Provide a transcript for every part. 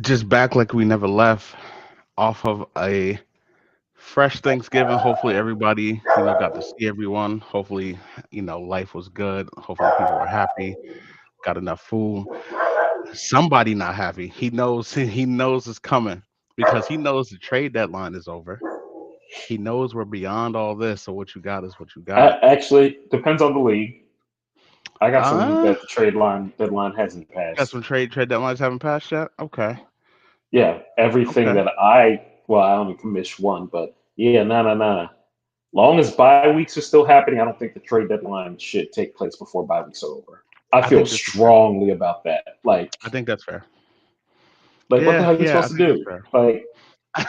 Just back like we never left off of a fresh Thanksgiving. Hopefully everybody, got to see everyone. Hopefully, life was good. Hopefully people were happy, got enough food. Somebody not happy. He knows he knows it's coming because he knows the trade deadline is over. He knows we're beyond all this. So what you got is what you got. Actually, depends on the league. I got some league Uh that the trade line deadline hasn't got passed. some trade deadlines haven't passed yet. Okay. Yeah, everything Okay. that I only commissioned one, but yeah, no. Long as bye weeks are still happening, I don't think the trade deadline should take place before bye weeks are over. I I feel think this is fair. strongly about that. I think that's fair. Like what the Yeah, hell are you yeah, I supposed to think that's do?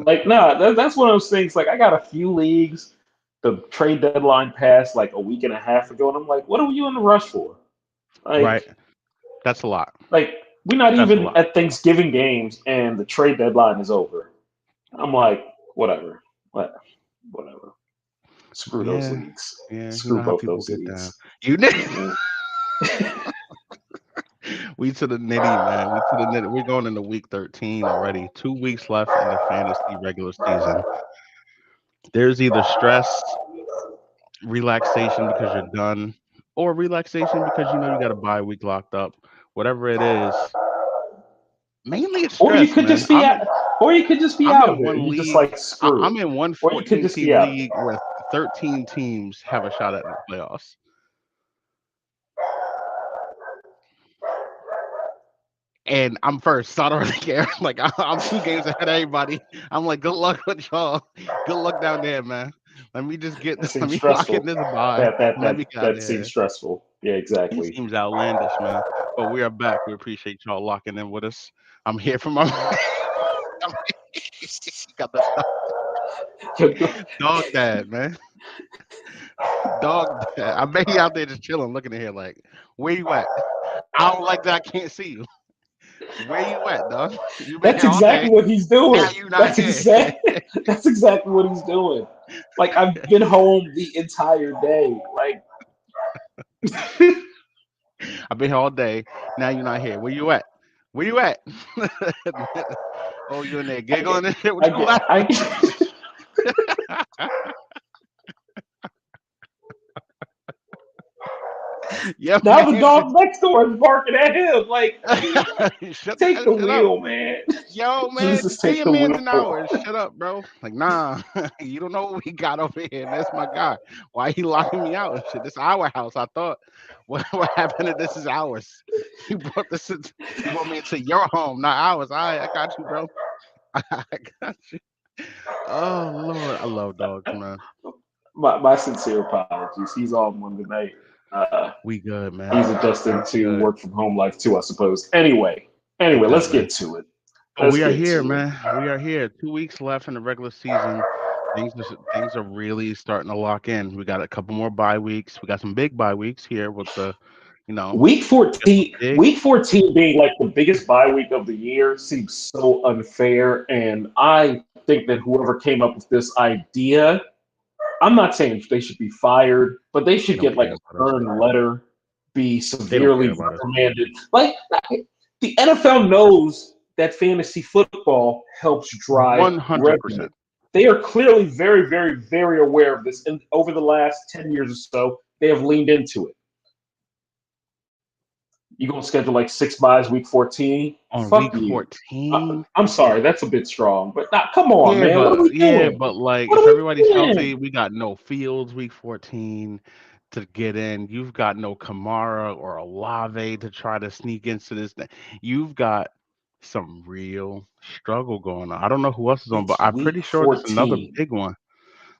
fair. Nah, that's one of those things. Like I got a few leagues. The trade deadline passed like a week and a half ago, and I'm like, what are you in a rush for? Right. Like, That's a lot. like we're not That's a even lot. at Thanksgiving games, and the trade deadline is over. I'm like, whatever, what, whatever. Screw those Yeah. leagues. Yeah. You Screw know how both people those get down. leagues. You did. Yeah. We to the nitty, man. We to the nitty. We're going into week 13 already. 2 weeks left in the fantasy regular season. There's either stress, relaxation because you're done, or relaxation because you got a bye week locked up. Whatever it is, mainly it's Or you stress, could man. just be out. Or you could just be I'm out of in it. one You just league. like screw it. I'm in one Or you could 14 just be team out of it. league where 13 teams have a shot at the playoffs. And I'm first, so I don't really care. Like I'm 2 games ahead of everybody. I'm like, good luck with y'all. Good luck down there, man. Let me just get That let seems me lock in stressful. this bye. That that Let that me get out of that seems here. stressful. Yeah, It exactly. seems outlandish, man. But we are back. We appreciate y'all locking in with us. I'm here for my I'm got the dog dad, man. Dog dad. I bet he out there just chilling, looking at here like, where you at? I don't like that I can't see you. Where you at, dog? You been That's here all exactly day. what he's Now doing. you not That's here. exact. That's exactly what he's doing. Like I've been home the entire day. Like I've been here all day. Now you're not here. Where you at? Where you at? Oh, you in there I get, giggling and shit? What I you get, laughing? I. Yeah, Now the man. dog next door is barking at him. Like, take the Shut up. wheel, man. Yo, man, Jesus, pay take your the man's wheel. an hour. Shut up, bro. Like, nah, you don't know what we got over here. That's my guy. Why he locking me out and shit? This our house. I thought, what happened to this is ours. You brought me into your home, not ours. I got you, bro. I got you. Oh Lord, I love dogs, man. My sincere apologies. He's on one tonight. We good, He's man. adjusting We to good. work from home life too, I suppose. Anyway, We good, let's man. get to it. But Let's we are get here, to it. man. We are here. 2 weeks left in the regular season. Things are really starting to lock in. We got a couple more bye weeks. We got some big bye weeks here with the, you know, Week got some 14, big. week 14 being like the biggest bye week of the year seems so unfair. And I think that whoever came up with this idea, I'm not saying they should be fired, but they They should don't get like care a about us. stern letter, be They don't severely care about us. reprimanded. Like the NFL knows that fantasy football helps drive 100%. revenue. They are clearly very, very, very aware of this. And over the last 10 years or so, they have leaned into it. You gonna schedule like six buys week 14? On Fuck week you. 14. I'm sorry, that's a bit strong, but come on, Yeah, man. What are we doing? but like What if are we everybody's healthy, doing? we got no Fields week 14 to get in. You've got no Kamara or Olave to try to sneak into this thing. You've got some real struggle going on. I don't know who else is on, but It's I'm week pretty sure there's another 14. big one.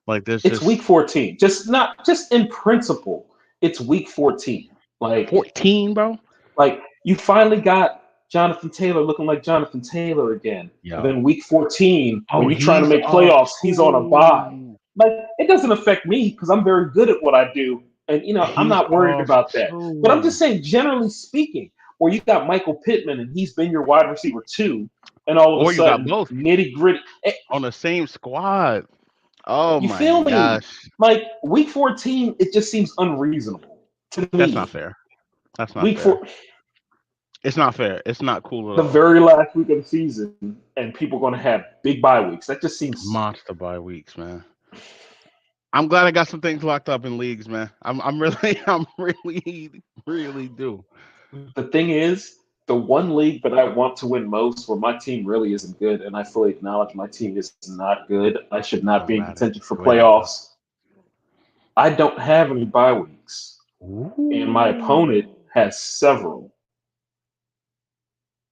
Like there's It's week just 14. Just in principle, it's week 14. Like 14, bro. like you finally got Jonathan Taylor looking like Jonathan Taylor again. And then Yo. week 14, when Oh, you're trying to he's make up playoffs, he's on a bye. too. Like it doesn't affect me because I'm very good at what I do. And I'm He's not worried off about that. But I'm just too. saying, generally speaking, where you got Michael Pittman and he's been your wide receiver too, and all of a Or you got sudden both nitty gritty. on the same squad. Oh You my feel me? gosh. Like week 14, it just seems unreasonable to That's not me. fair. That's not Week fair. four, It's not fair. It's not cool at The all. very last week of the season, and people are going to have big bye weeks. That just seems. Monster bye weeks, man. I'm glad I got some things locked up in leagues, man. I'm really I'm really do. The thing is, the one league that I want to win most, where my team really isn't good, and I fully acknowledge my team is not good. I should not I'm be in mad at contention for the way that though. playoffs. I don't have any bye weeks, and my opponent Ooh. has several.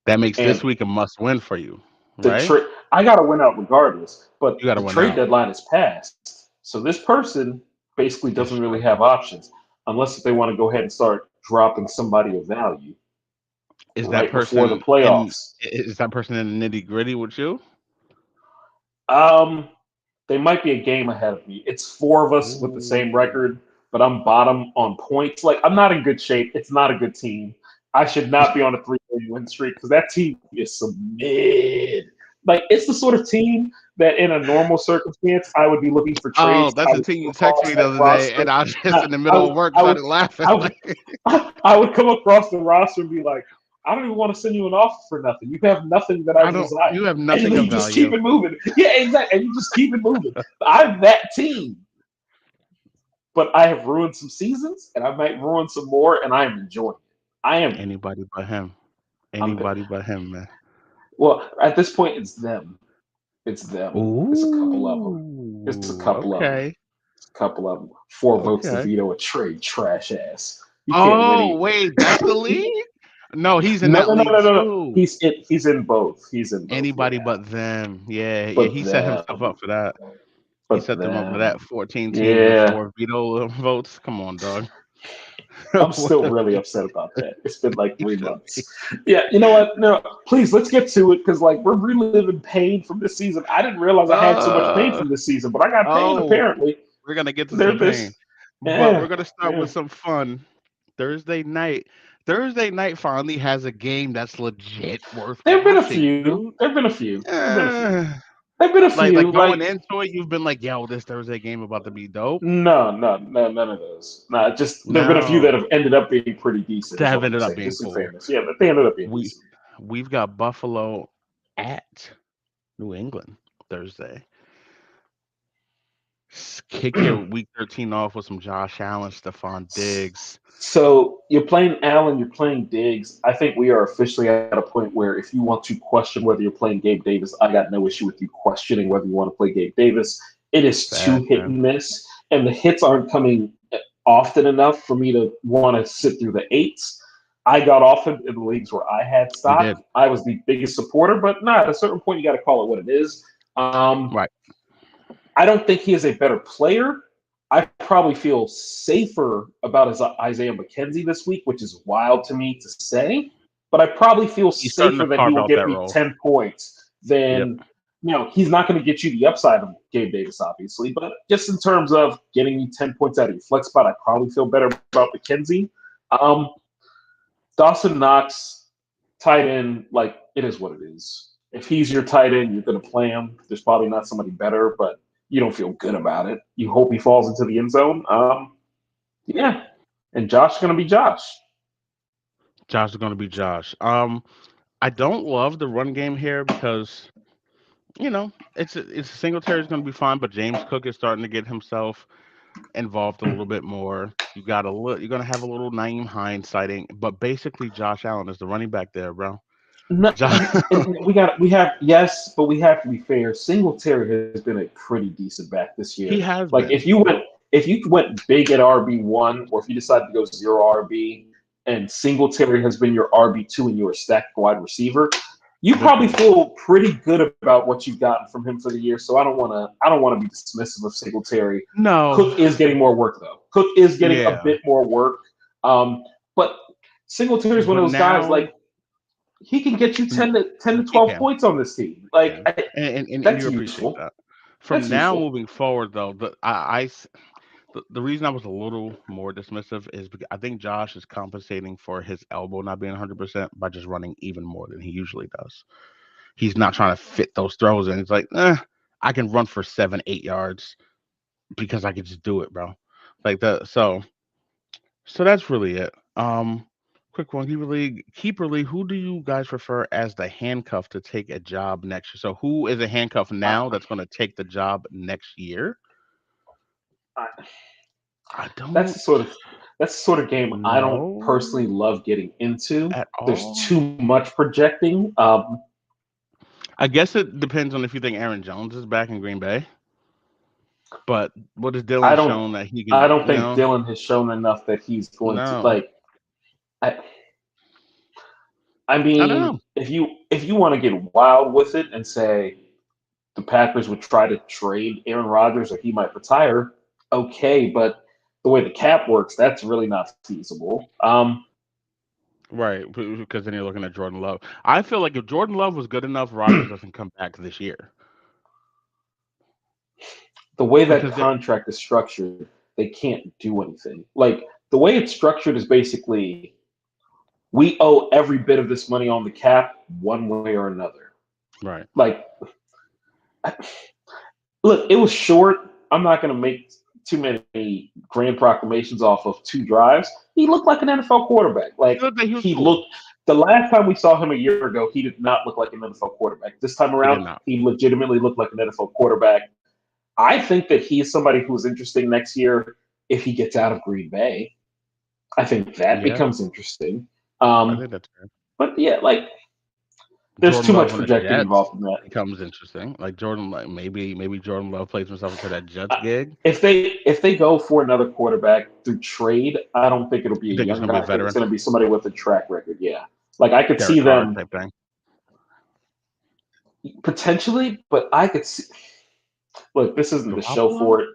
That makes this And week a must win for you, the right? trade, I got to win out regardless. You But got to the win trade out. deadline is passed, so this person basically It's doesn't really have struggling. options unless they want to go ahead and start dropping somebody of value Is that right before the person in? playoffs. Is that person in the nitty gritty with you? Um, they might be a game ahead of me. It's four of us with the same Ooh. record, but I'm bottom on points. Like I'm not in good shape. It's not a good team. I should not be on a three-game win streak because that team is some mid. Like it's the sort of team that in a normal circumstance I would be looking for Oh, trades. that's I the would team come you texted across me the that other day, roster. and I was just I, in the I middle would, of work I would, started laughing. I would, Like, I would come across the roster and be like, I don't even want to send you an offer for nothing. You have nothing that I I don't. desire. You have And nothing then of you just keep value. it moving. Yeah, exactly. And you just keep it moving. I'm that team. But I have ruined some seasons and I might ruin some more, and I am enjoying it. I am. Anybody but him. I'm Anybody but him, man. well, at this point, it's them. It's them. It's a couple of them. It's a Ooh, couple of them. okay, It's a couple of them. 4 votes to okay. veto a trade, trash ass. You can't win Oh, either. wait, that's the league? No, he's in No, that no, no, league no, no, no. too. He's in both. He's in both. Anybody Yeah, but them. Yeah, yeah, but he set himself up them, for that. He but set them up for that. them. 14 teams and Yeah, 4 veto votes. Come on, dog. I'm What still a really piece upset about that. It's been like you three should be. months. Yeah, you know what? No, please let's get to it because like we're reliving pain from this season. I didn't realize I had so much pain Uh, from this season, but I got pain oh, apparently. we're gonna get to There, some pain, this, but we're yeah, gonna start yeah. with some fun. Thursday night. Thursday night finally has a game that's legit worth There've been a watching. few. There've been a few. There've been a few. Uh, There've been a like few. going Like into it, you've been like, "Yo, this Thursday game about to be dope." no, no, no, none of those. Nah, just there've been a few that No, have ended up being pretty decent. Is that have what I'm ended up saying. being Just in cool. fairness, yeah, but they ended up being We decent. we've got Buffalo at New England Thursday. Kick your week 13 off with some Josh Allen, Stephon Diggs. So you're playing Allen, you're playing Diggs. I think we are officially at a point where if you want to question whether you're playing Gabe Davis, I got no issue with you questioning whether you want to play Gabe Davis. It is too Facts, hit man. and miss, and the hits aren't coming often enough for me to want to sit through the eights. I got off in the leagues where I had You stock. did. I was the biggest supporter, but not at a certain point, you got to call it what it is. Right. I don't think he is a better player. I probably feel safer about his Isaiah McKenzie this week, which is wild to me to say. But I probably feel He's starting safer to that he carve will out get that me role. 10 points Yep. than, he's not going to get you the upside of Gabe Davis, obviously. But just in terms of getting me 10 points out of your flex spot, I probably feel better about McKenzie. Um, Dawson Knox, tight end, like it is what it is. If he's your tight end, you're going to play him. There's probably not somebody better, but you don't feel good about it. You hope he falls into the end zone. Yeah. And Josh is going to be Josh. Josh is going to be Josh. I don't love the run game here because it's Singletary is going to be fine, but James Cook is starting to get himself involved a little bit more. You're gonna have a little Naeem Hines sighting, but basically Josh Allen is the running back there, bro. No, Josh, and we have yes, but we have to be fair. Singletary has been a pretty decent back this he year. has Like been. if you went big at RB1, or if you decided to go zero RB, and Singletary has been your RB2 and you're a stacked wide receiver, you probably Listen, feel pretty good about what you've gotten from him for the year. So I don't want to be dismissive of Singletary. no, Cook is getting more work though. Cook is getting a yeah, bit more work. But Singletary is one of but those guys now like he can get you n- 10 to he 12 can, points on this team. he Like can, and that's you appreciate useful. that. From That's now useful. moving forward, though, the reason I was a little more dismissive is because I think Josh is compensating for his elbow not being 100% by just running even more than he usually does. He's not trying to fit those throws in. It's like, I can run for 7, 8 yards because I can just do it, bro. Like that. So that's really it. Quick one, Keeper League. Who do you guys prefer as the handcuff to take a job next year? So who is a handcuff I, now that's going to take the job next year? I, I that's don't the sort of game I don't personally know love getting into. at There's all. too much projecting. I guess it depends on if you think Aaron Jones is back in Green Bay. But what has I Dylan don't shown that he I can? don't think Dylan has shown enough that he's going to No, like. I, I I don't mean, know. if you want to get wild with it and say the Packers would try to trade Aaron Rodgers or he might retire, okay, but the way the cap works, that's really not feasible. Right, because then you're looking at Jordan Love. I feel like if Jordan Love was good enough, Rodgers doesn't come back this year The way that because they're contract is structured, they can't do anything. Like the way it's structured is basically we owe every bit of this money on the cap one way or another. right. Like, look, it was short. I'm not going to make too many grand proclamations off of 2 drives. He looked like an NFL quarterback. He Like looked like he was he cool. looked. The last time we saw him a year ago, he did not look like an NFL quarterback. This time He did around, not. he legitimately looked like an NFL quarterback. I think that he is somebody who is interesting next year if he gets out of Green Bay. I think that Yeah, becomes interesting. I Um, think that's fair. but yeah, like there's Jordan too Love much on the projecting Jets involved in that. becomes interesting. Like Jordan, like maybe Jordan Love plays himself into that Jets Uh, gig. if they go for another quarterback through trade, I don't think it'll be You a think it's young gonna be guy. a I think it's veteran, going to be somebody with a track record. Yeah, like I could see Derek Carr them type thing? potentially, but I could see. Look, this isn't the show Garoppolo? for it.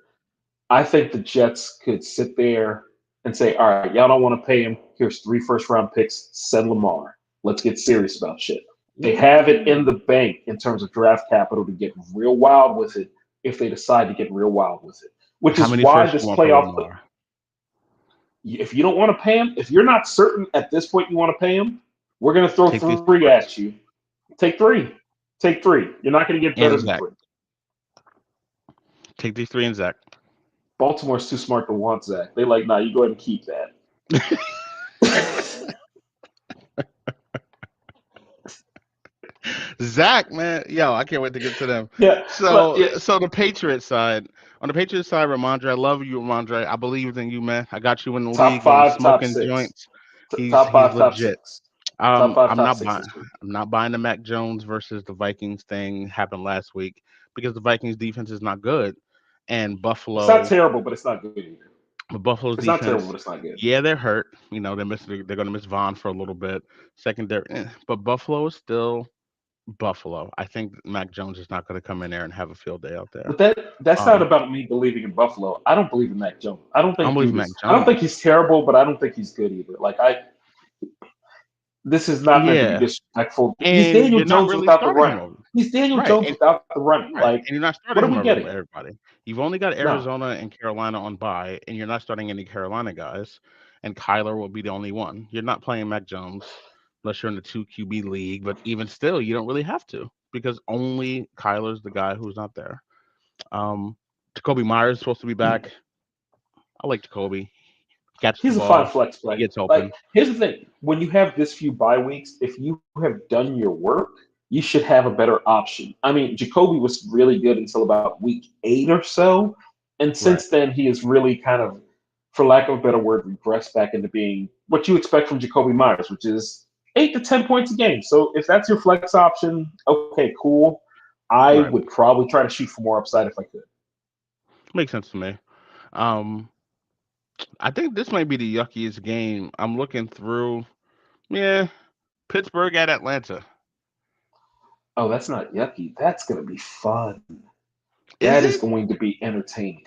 I think the Jets could sit there and say, "All right, y'all don't want to pay him. Here's 3 first-round picks. Send Lamar. Let's get serious about shit." They have it in Ooh. the bank in terms of draft capital to get real wild with it if they decide to get real wild with it. Which How is many why firsts you this want for playoff. Lamar? If you don't want to pay him, if you're not certain at this point you want to pay him, we're going to throw Take these three at firsts you. Take three. Take three. You're not going to get better and than Zach. three. Take these three and Zach. Baltimore's too smart to want Zach. They like, nah, you go ahead and keep that. Zach, man, yo, I can't wait to get to them. Yeah, So, yeah, so the Patriots side. On the Patriots side, Ramondre, I love you, Ramondre. I believe in you, man. I got you in the top league when I'm five, top smoking six, joints. He's top he's five, top legit. six, top five, I'm top not six buying. this week. I'm not buying the Mac Jones versus the Vikings thing happened last week because the Vikings defense is not good, and It's not Buffalo, terrible, but it's not good either. Buffalo's It's not terrible, defense, but it's not good. yeah, they're hurt. They're going to miss Vaughn for a little bit. Secondary, but Buffalo is still Buffalo. I think Mac Jones is not going to come in there and have a field day out there. But that's not Um, about me believing in Buffalo. I don't believe in Mac Jones. I don't I don't think believe dude Mac is. I don't think Jones. he's terrible, but I don't think he's good either. Like I, this is not meant to be Yeah, disrespectful. He's and Daniel you're not Jones really without the starting him running. over. He's Daniel Right, Jones and without the running. right, Like, and you're not what starting are him we over getting? everybody. You've only got No. Arizona and Carolina on bye, and you're not starting any Carolina guys. And Kyler will be the only one. You're not playing Mac Jones unless you're in the two QB league. But even still, you don't really have to because only Kyler's the guy who's not there. Um, Jacoby Myers is supposed to be back. I like Jacoby. He catches the He's a fine ball. flex He play. gets Like, open. here's the thing: when you have this few bye weeks, if you have done your work, you should have a better option. I mean, Jacoby was really good until about week 8 or so, and Right. since then he has really kind of, for lack of a better word, regressed back into being what you expect from Jacoby Myers, which is 8 to 10 points a game. So if that's your flex option, okay, cool. I Right. would probably try to shoot for more upside if I could. Makes sense to me. Um, I think this might be the yuckiest game. I'm looking through. Yeah, Pittsburgh at Atlanta. Oh, that's not yucky. That's going to be fun. Is That is it? going to be entertaining.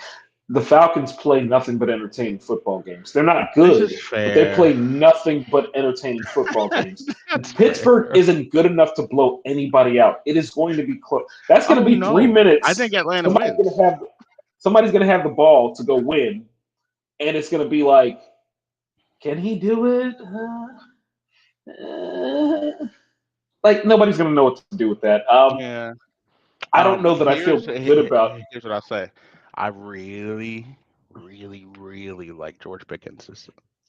The Falcons play nothing but entertaining football games. They're not This is good, but they fair. play nothing but entertaining football games. That's Pittsburgh fair. isn't good enough to blow anybody out. It is going to be close. That's going to Oh be three no, I think minutes. Atlanta Somebody's going wins. to have somebody's going to have the ball to go win, and it's going to be like, can he do it? Like nobody's going to know what to do with that. Yeah. I don't know that I Here's feel good about. here's what I'll say. I really, really, really like George Pickens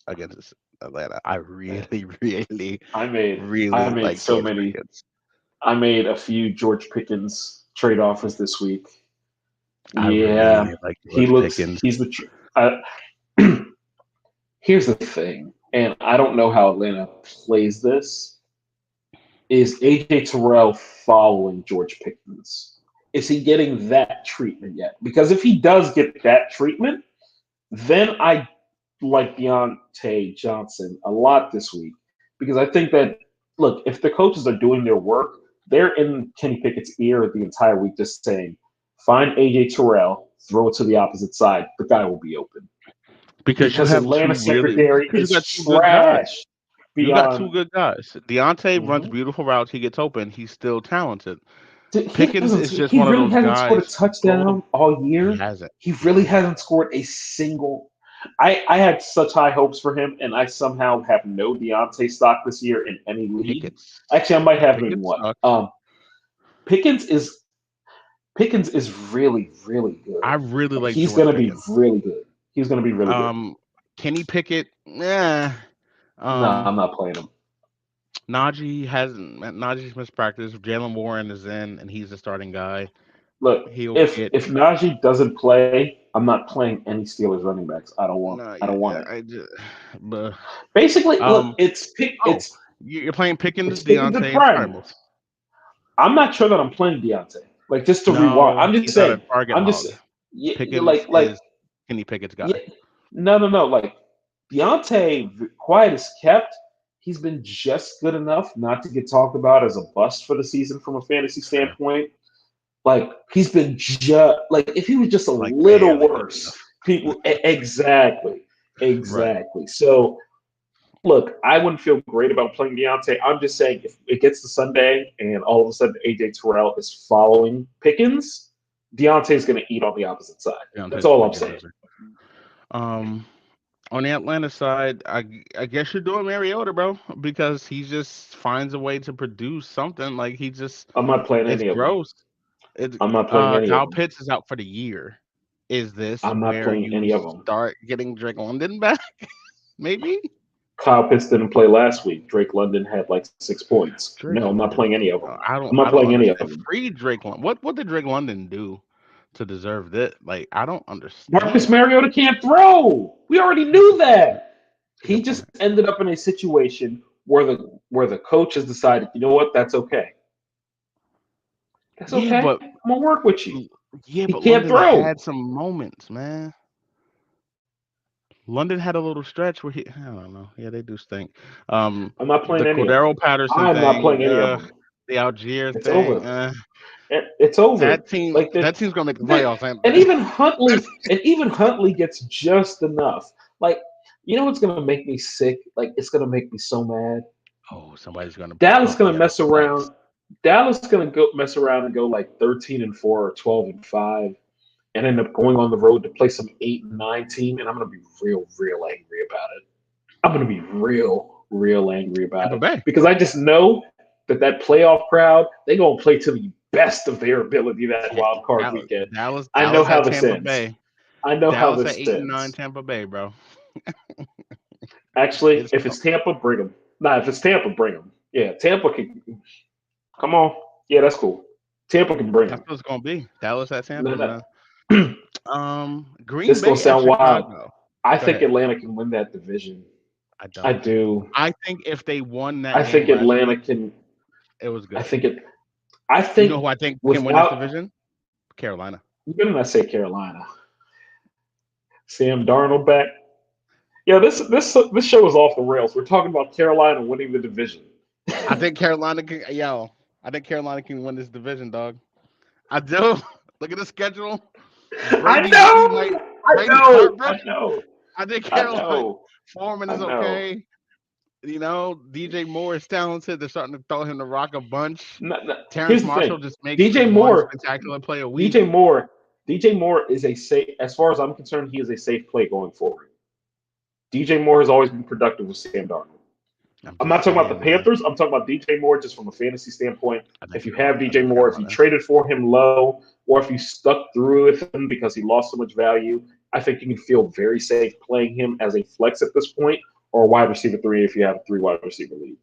against this. Atlanta. I really, really, I made I really made like so George many. Pickens. I made a few George Pickens trade offers this week. I Yeah, really like he George looks. Pickens. He's the. Here's the thing, and I don't know how Atlanta plays this. Is AJ Terrell following George Pickens? Is he getting that treatment yet? Because if he does get that treatment, then I like Deontay Johnson a lot this week because I think that look, if the coaches are doing their work, they're in Kenny Pickett's ear the entire week, just saying, "Find AJ Terrell, throw it to the opposite side. The guy will be open." Because you Because have Atlanta two really secondary because you is got two good guys. trash You got two beyond. good guys. Deontay runs Mhm. beautiful routes. He gets open. He's still talented. He Pickens doesn't. is just He one of really those hasn't scored a guys. You throw them. touchdown all He year. hasn't. He He really hasn't. hasn't scored a single. I had such high hopes for him, and I somehow have no Deontay stock this year in any league. Pickens. Actually, I might have him in Pickens one. sucks. Pickens is Pickens is really really I good. really Like like he's George gonna be Pickens. really good. He's gonna be really good. Kenny Pickett, nah. No, I'm Um, not playing him. Najee hasn't. Najee's missed practice. Jalen Warren is in, and he's the starting guy. Look, He'll if get. if Najee doesn't play, I'm not playing any Steelers running backs. I don't want. No, I yeah, don't want yeah. it. I just. But Basically, look, um. Oh, you're playing it's Pickens, Pickens and Deontay, and Prime. Primus. I'm not sure that I'm playing Deontay. Like just to rewind, No, I'm just he's not a saying. target I'm just hog. yeah, Pickens like is Kenny Pickett's yeah, guy. no. Like Deontay, quiet as kept. He's been just good enough not to get talked about as a bust for the season from a fantasy Fair. standpoint. Like he's been just like if he was just a Like little barely good worse, enough. people Right. exactly. So look, I wouldn't feel great about playing Deontay. I'm just saying if it gets to Sunday and all of a sudden AJ Terrell is following Pickens, Deontay's going to eat on the opposite side. That's Deontay's all gonna I'm get saying. his. Um, on the Atlanta side, I guess you're doing Mariota, bro, because he just finds a way to produce something. Like he just, I'm not playing it's any of them. gross. It's I'm not playing any of Kyle them. Pitts is out for the year. Is this I'm not where playing you any of them. start getting Drake London back? Maybe Kyle Pitts didn't play last week. Drake London had like 6 points. Drake No, I'm not London. playing any of them. I I'm don't. not I don't playing any of understand. them. Free Drake London. What did Drake London do to deserve that? Like I don't Marcus understand. Mariota can't throw. We already knew that. That's a He good just point. ended up in a situation where the coach has decided, you know what, that's okay. That's Yeah, okay. but I'm gonna work with you. yeah, He but can't London throw. had some moments, man. London had a little stretch where I don't know. Yeah, they do stink. I'm not playing The any of them. Cordero Patterson I'm not thing, playing any of them. the Algier It's thing, over. It's over. that team Like that team's gonna make the playoffs, ain't and they? even Huntley gets just enough. Like you know what's gonna make me sick? Like it's gonna make me so mad. Oh, somebody's gonna put Dallas Huntley gonna at a mess flex. around. Dallas gonna go mess around and go like 13-4 or 12-5, and end up going on the road to play some 8-9 team, and I'm gonna be real angry about it. I'm gonna be real angry about Tampa it Bay. because I just know that playoff crowd they gonna play to the best of their ability that wild card Dallas, weekend. Dallas, I know Dallas how at this Tampa ends. Bay. I know how Dallas at this 8 and 9 ends. Tampa Bay, bro. Actually, It's if it's Tampa, bring them. Nah, if it's Tampa, bring them. Yeah, Tampa can. Come on. Yeah, that's cool. Tampa can bring that's them. what it's gonna be. Dallas at Tampa, No, no. man. Green This gonna Bay at sound wild. Chicago. I Go think ahead. Atlanta can win that division. I I don't. do. I think if they won that I game think last Atlanta week, can. it was I good. think it. I You know think who I think can win this without. division? Carolina. You better not say Carolina. Sam Darnold back. Yeah, this show is off the rails. We're talking about Carolina winning the division. I think Carolina can. Yo, I think Carolina can win this division, dog. I do. Look at the schedule. I Brady might. know. I Brady's hurt, know. bro. I know. I think I Carolina. know. Foreman I is know. okay. DJ Moore is talented. They're starting to throw him the rock a bunch. No, no. Terrence Here's the Marshall thing. just makes DJ one Moore. spectacular play a week. DJ Moore. DJ Moore is a safe. As far as I'm concerned, he is a safe play going forward. DJ Moore has always been productive with Sam Darnold. I'm I'm just not talking about the saying, man. Panthers. I'm talking about DJ Moore just from a fantasy standpoint. I think If you're you have wrong. I DJ think Moore, if you Carolina. traded for him low, or if you stuck through with him because he lost so much value, I think you can feel very safe playing him as a flex at this point. or wide receiver 3 if you have a 3 wide receiver league.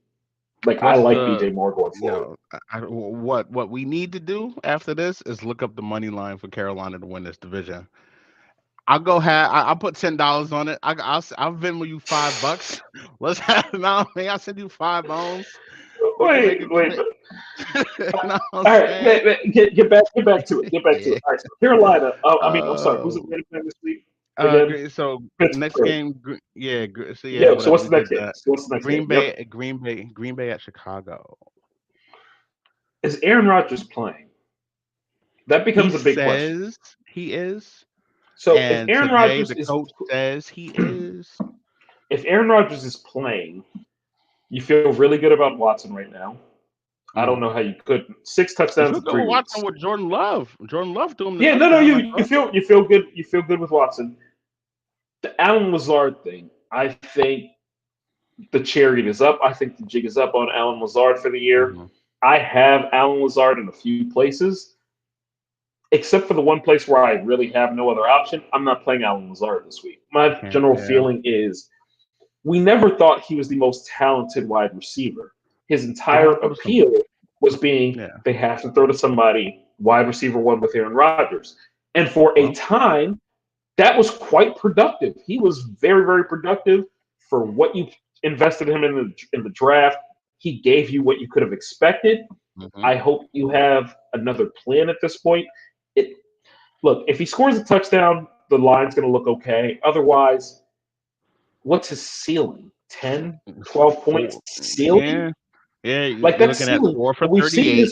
Like, I What's like the DJ Moore going you forward. know what we need to do after this is look up the money line for Carolina to win this division. I'll go have I'll put $10 on it. I'll Venmo you $5. Let's have no. I'll send you 5 bones. We can make Wait, it wait. quick. You know what I'm All right, saying? get back to it. Get back to Yeah. it. All right, so Carolina. Oh, I mean, I'm sorry. Who's Uh, the winning plan this week again? so next Pittsburgh. game, so yeah, Yeah. So whatever what's we the next did game? that. So what's the next game? Green Yep. Bay, Green Bay at Chicago. Is Aaron Rodgers playing? That He becomes a big question. says he is, So and today the coach says he is. if Aaron Rodgers is playing, you feel really good about Watson right now. I don't Mhm. know how you could 6 You touchdowns feel in good 3 with weeks. watching with Jordan Love. Jordan Love threw him the Yeah, no, touchdown. you feel good. You feel good with Watson. The Allen Lazard thing, I think the chariot is up. I think the jig is up on Allen Lazard for the year. Mhm. I have Allen Lazard in a few places, except for the one place where I really have no other option. I'm not playing Allen Lazard this week. My general Yeah. feeling is we never thought he was the most talented wide receiver. His entire Throw to appeal somebody. was being Yeah. they have to throw to somebody, wide receiver 1 with Aaron Rodgers. And for a Well, time, that was quite productive. He was very, very productive for what you invested him in the draft. He gave you what you could have expected. mhm. I hope you have another plan at this point. It look, if he scores a touchdown, the line's going to look okay. Otherwise, what's his ceiling? 10, 12 points Four. ceiling? Yeah. Yeah. Like You're that's looking at ceiling. 4 for 38,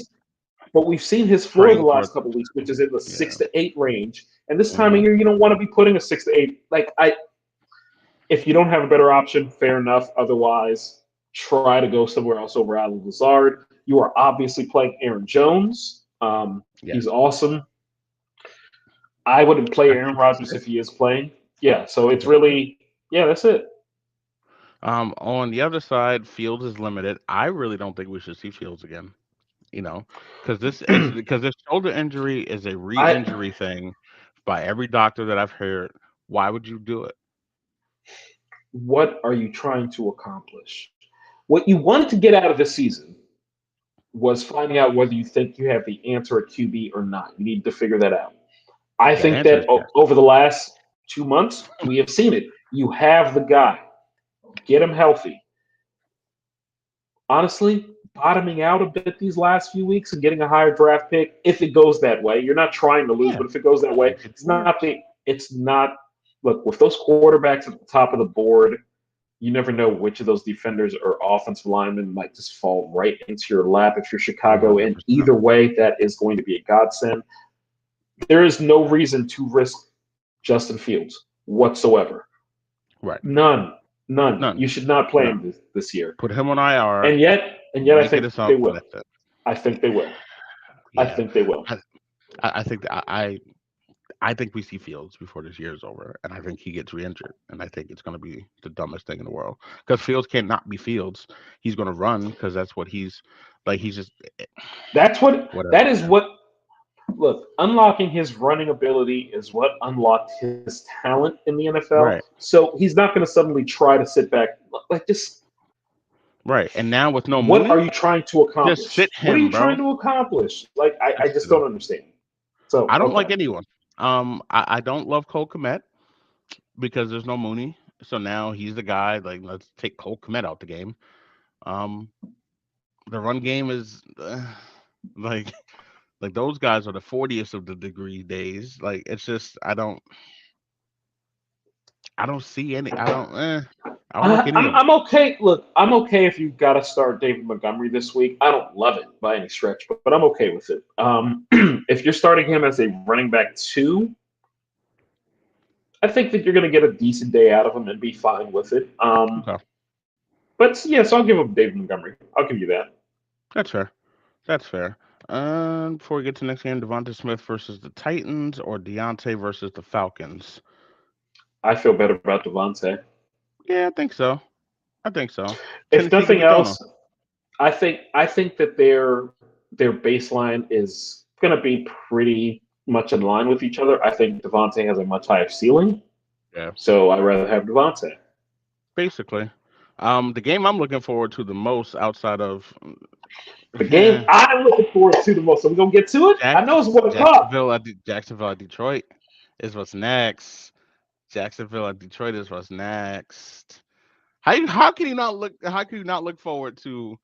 But we've seen his floor the praying for last it. couple of weeks, which is in the Yeah. 6 to 8 range. And this time of Mhm. year, you don't want to be putting a 6 to 8. If you don't have a better option, fair enough. Otherwise, try to go somewhere else over Allen Lazard. You are obviously playing Aaron Jones. Yeah. He's awesome. I wouldn't play I Aaron think that's Rodgers it. if he is playing. Yeah, I so think it's that's it. really, yeah, that's it. On the other side, Fields is limited. I really don't think we should see Fields again. Because this shoulder injury is a I re-injury thing by every doctor that I've heard. Why would you do it? What are you trying to accomplish? What you wanted to get out of this season was finding out whether you think you have the answer at QB or not. You need to figure that out. I That think answer that is yes. over the last 2 months, we have seen it. You have the guy. Get him healthy. Honestly, bottoming out a bit these last few weeks and getting a higher draft pick, if it goes that way, you're not trying to lose, Yeah, but if it goes that way, make it work. it's not look, with those quarterbacks at the top of the board, you never know which of those defenders or offensive linemen might just fall right into your lap if you're Chicago. And 100%. either way, that is going to be a godsend. There is no reason to risk Justin Fields whatsoever. Right. None. None. None. You should not play No. him this year. Put him on IR. And yet, I Make it think a they song, and will. that's it. I think they will. I Yeah. think they will. I think that I think we see Fields before this year is over, and I think he gets re-injured, and I think it's going to be the dumbest thing in the world because Fields can't not be Fields. He's going to run because that's what he's like. He's just That's what. whatever. That is what. Look, unlocking his running ability is what unlocked his talent in the NFL. Right. So he's not going to suddenly try to sit back. Like this. Right. And now with no What are Mooney, you trying to just accomplish? sit What are him, you trying bro. to accomplish? Like I Just just sit him. don't understand. So I don't like okay. anyone. I don't love Cole Kmet because there's no Mooney. So now he's the guy. Like, let's take Cole Kmet out the game. Um, the run game is like like those guys are the 40th of the degree days. Like it's just I don't see any. I don't like any of them. I'm okay. Look, I'm okay if you've got to start David Montgomery this week. I don't love it by any stretch, but I'm okay with it. If you're starting him as a running back 2, I think that you're going to get a decent day out of him and be fine with it. Okay, But yes, I'll give him David Montgomery. I'll give you that. that's fair. That's fair. Before we get to the next game, Devonta Smith versus the Titans or Deontay versus the Falcons. I feel better about Devontae. Yeah, I think so. I think so. If Tennessee can nothing be thrown on. else, I think that their baseline is going to be pretty much in line with each other. I think Devontae has a much higher ceiling, Yeah, so I'd rather have Devontae. basically. The game I'm looking forward to the most outside of The game I'm looking forward to the most. So we're gonna get to it. I know it's 1 o'clock. Jacksonville at Detroit is what's next. Jacksonville at Detroit is what's next. How can you not look? How can you not look forward to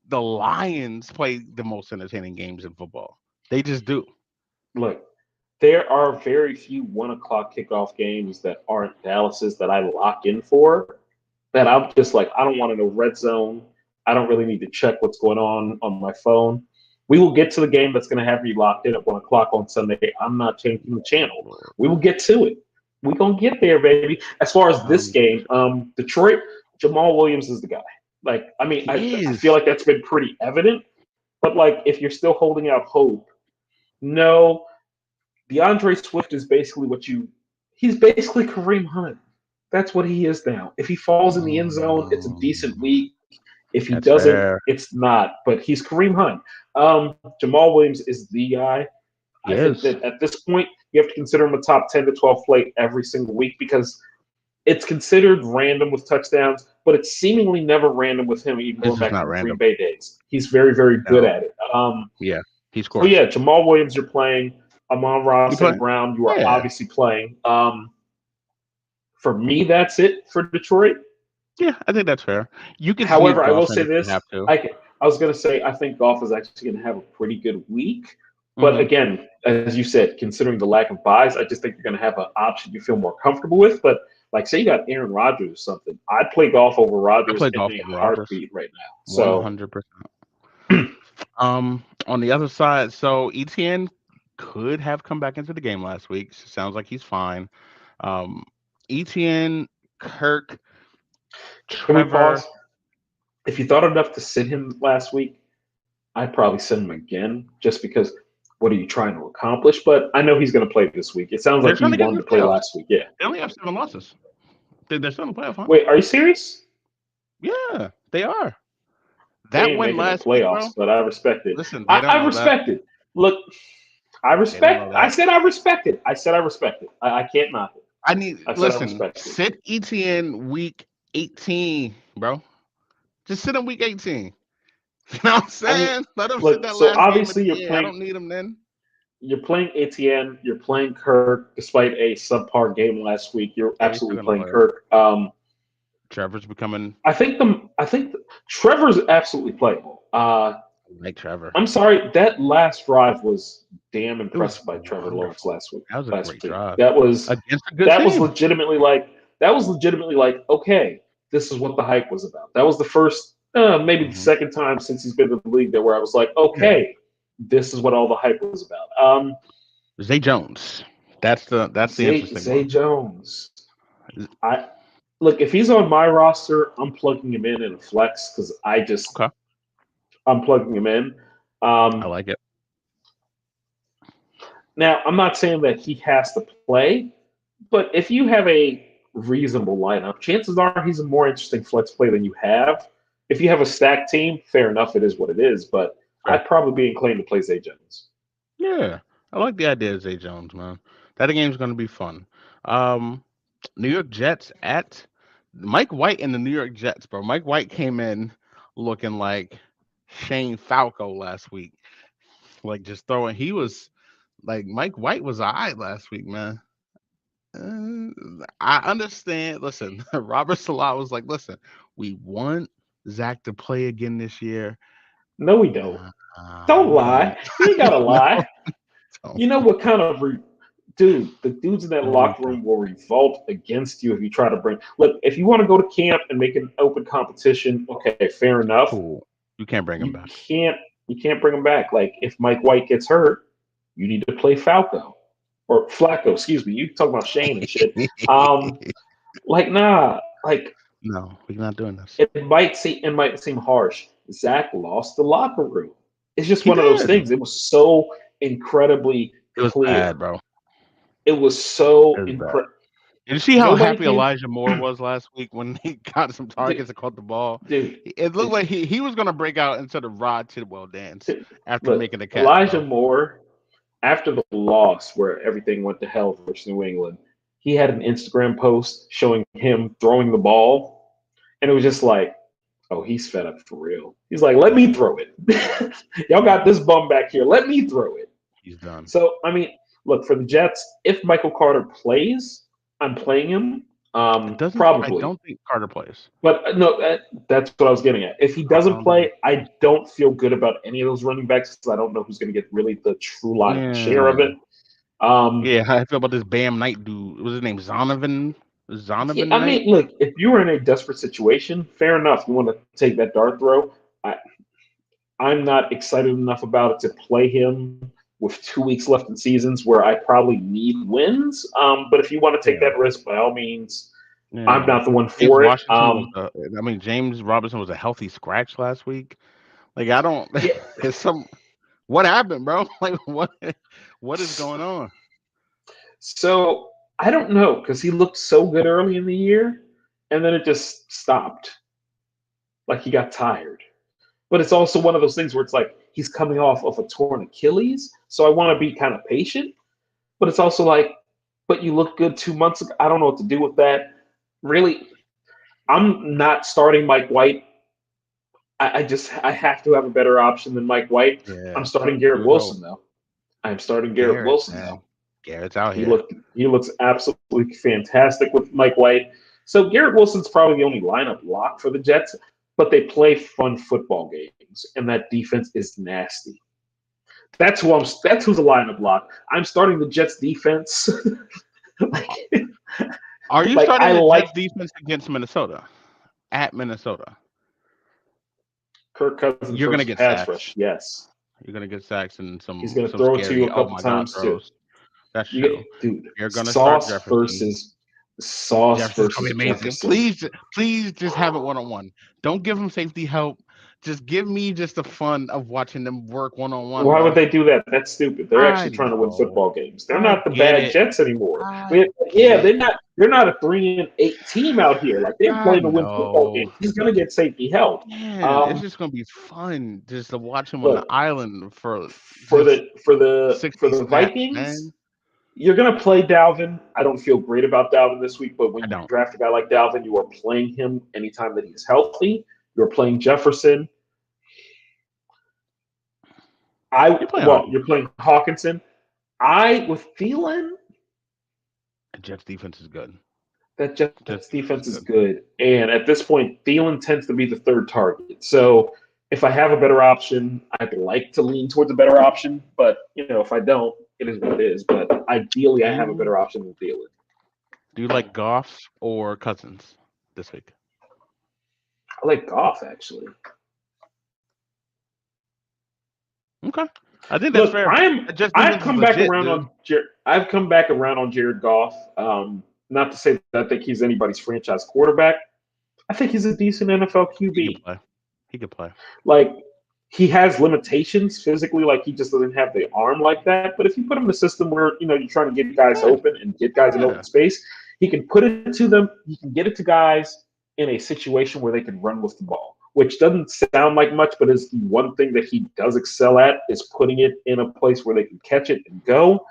the Lions play the most entertaining games in football? They just do. Look, there are very few 1 o'clock kickoff games that aren't Dallas's that I lock in for. That I'm just like, I don't want to know red zone. I don't really need to check what's going on my phone. We will get to the game that's going to have me locked in at 1 o'clock on Sunday. I'm not changing the channel. We will get to it. We're going to get there, baby. As far as this game, Detroit, Jamal Williams is the guy. Like, I mean, I feel like that's been pretty evident. But, like, if you're still holding out hope, no, DeAndre Swift is basically he's basically Kareem Hunt. That's what he is now. If he falls in the end zone, it's a decent week. If he doesn't, fair. it's not. But he's Kareem Hunt. Jamal Williams is the guy. I think that at this point, you have to consider him a top 10 to 12 play every single week because it's considered random with touchdowns, but it's seemingly never random with him, even going back to the Green Bay days. He's very, very good at it. Yeah, he So, scores. yeah, Jamal Williams, you're playing. Amon-Ra St. Brown, you are obviously playing. For me, that's it for Detroit. Yeah, I think that's fair. You can. However, I will say this. Have to. I was going to say I think Goff is actually going to have a pretty good week. But again, as you said, considering the lack of buys, I just think you're going to have an option you feel more comfortable with. But like, say you got Aaron Rodgers or something, I'd play Goff over Rodgers in a heartbeat right now. So 100%. On the other side, so ETN could have come back into the game last week. Sounds like he's fine. ETN, Kirk, Trevor. Can we pause? If you thought enough to sit him last week, I'd probably send him again just because what are you trying to accomplish? But I know he's going to play this week. It sounds like he wanted to play last week. Yeah. They only have 7 losses. They're still in the playoff, huh? Wait, are you serious? Yeah, they are. That win last playoffs, week, but I respect it. Listen, I respect it. Look, I respect. I said I respect it. I said I respect it. I can't knock it. Listen. Sit ETN week 18, bro. Just sit him week 18. You know what I'm saying? Let him sit that so last obviously game. You're playing. I don't need him then. You're playing Etienne. You're playing Kirk, despite a subpar game last week. You're absolutely playing Kirk. Trevor's becoming. I think Trevor's absolutely playable. I like Trevor. I'm sorry, that last drive was damn impressive by Trevor Lawrence last week. That was a great drive. That was against a good team. Was legitimately like okay, this is what the hype was about. That was the first, maybe the second time since he's been in the league where I was like, okay, this is what all the hype was about. Zay Jones. That's the interesting Zay Jones. Look, if he's on my roster, I'm plugging him in a flex because I'm plugging him in. I like it. Now, I'm not saying that he has to play, but if you have a reasonable lineup, chances are he's a more interesting flex play than you have. If you have a stacked team, fair enough, it is what it is, but I'd probably be inclined to play Zay Jones. Yeah, I like the idea of Zay Jones, man. That game's going to be fun. New York Jets at Mike White and the New York Jets, bro. Mike White came in looking like Shane Falco last week. Like just throwing. He was like Mike White was all right last week, man. I understand. Listen, Robert Salah was like, listen, we want Zach to play again this year. No, we don't. Don't lie. You ain't gotta lie. You know what kind of the dudes in that locker room will revolt against you if you try to bring. Look, if you want to go to camp and make an open competition, okay, fair enough. Cool. You can't bring him back. You can't bring him back. Like if Mike White gets hurt, you need to play Falco or Flacco. Excuse me. You talk about Shane and shit. Nah. Like no, we're not doing this. It might seem harsh. Zach lost the locker room. It's just one of those things. It was so incredibly clear. It was bad, bro. It was so incredible. Did you see how happy Elijah Moore was last week when he got some targets and caught the ball? Dude, it looked like he was going to break out into the Rod Tidwell dance after making the catch. Elijah Moore, after the loss where everything went to hell versus New England, he had an Instagram post showing him throwing the ball, And it was just like, oh, he's fed up for real. He's like, let me throw it. Y'all got this bum back here. Let me throw it. He's done. So, I mean, look, for the Jets, if Michael Carter plays, I'm playing him. I Probably. don't think Carter plays. But no, that's what I was getting at. If he doesn't play, I don't feel good about any of those running backs because I don't know who's going to get really the true line share of it. Yeah, how I feel about this Bam Knight dude. What's his name? Zonovan? Yeah, I mean, look, if you were in a desperate situation, fair enough. You want to take that dart throw. I'm not excited enough about it to play him with 2 weeks left in seasons where I probably need wins. But if you want to take that risk, by all means, I'm not the one for it. James Robinson was a healthy scratch last week. Like, I don't. Yeah. What happened, bro? Like, what is going on? So I don't know because he looked so good early in the year, and then it just stopped. Like he got tired. But it's also one of those things where it's like he's coming off of a torn Achilles, so I want to be kind of patient. But it's also like, but you look good 2 months ago. I don't know what to do with that. Really, I'm not starting Mike White. I have to have a better option than Mike White. Yeah, I'm starting Garrett Wilson though. I'm starting Garrett Wilson now. Garrett's out here. He looks absolutely fantastic with Mike White. So Garrett Wilson's probably the only lineup lock for the Jets, but they play fun football games, and that defense is nasty. That's who's the lineup lock. I'm starting the Jets defense. Are you starting the Jets defense against Minnesota? At Minnesota. Kirk Cousins. You're gonna get pass rush. Yes. You're gonna get sacks and some. He's gonna throw it to you a couple times too. That's true. Dude, you're gonna Sauce start versus amazing. Jefferson. Please just have it 1-on-1. Don't give him safety help. Just give me just the fun of watching them work 1-on-1. Why would they do that? That's stupid. They're actually trying to win football games. They're not the bad Jets anymore. They're not a 3-8 team out here. Like they're playing to win football games. He's gonna get safety help. Man, it's just gonna be fun just to watch him on the island for the Vikings. Man. You're going to play Dalvin. I don't feel great about Dalvin this week, but when you draft a guy like Dalvin, you are playing him anytime that he's healthy. You're playing Jefferson. You're playing Hawkinson. With Thielen. The Jets defense is good. That Jets defense is good. And at this point, Thielen tends to be the third target. So if I have a better option, I'd like to lean towards a better option. But, if I don't, it is what it is. But ideally, I have a better option than Thielen. Do you like Goff or Cousins this week? I like Goff, actually. Okay. I think that's fair. I've come back around on Jared Goff. Not to say that I think he's anybody's franchise quarterback. I think he's a decent NFL QB. He could play. Like, he has limitations physically, like he just doesn't have the arm like that. But if you put him in a system where, you're trying to get guys open and get guys in open space, he can put it to them. He can get it to guys in a situation where they can run with the ball, which doesn't sound like much, but is the one thing that he does excel at is putting it in a place where they can catch it and go.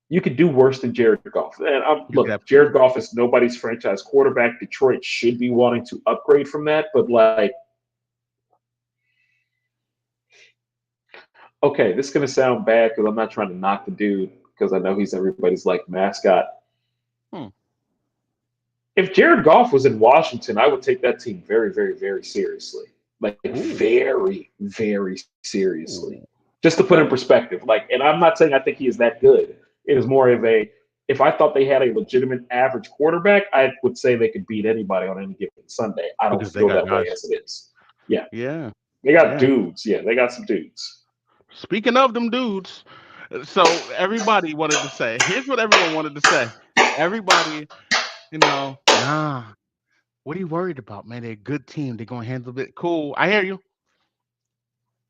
You could do worse than Jared Goff. And look, Jared Goff is nobody's franchise quarterback. Detroit should be wanting to upgrade from that, but okay, this is going to sound bad because I'm not trying to knock the dude because I know he's everybody's mascot. If Jared Goff was in Washington, I would take that team very, very, very seriously. Very, very seriously. Just to put in perspective. And I'm not saying I think he is that good. It is more of if I thought they had a legitimate average quarterback, I would say they could beat anybody on any given Sunday. I don't feel that way as it is. Yeah. Yeah. They got dudes. Yeah, they got some dudes. Speaking of them dudes, so everybody wanted to say, here's what everyone wanted to say. Everybody, what are you worried about, man? They're a good team. They're going to handle it. Cool. I hear you.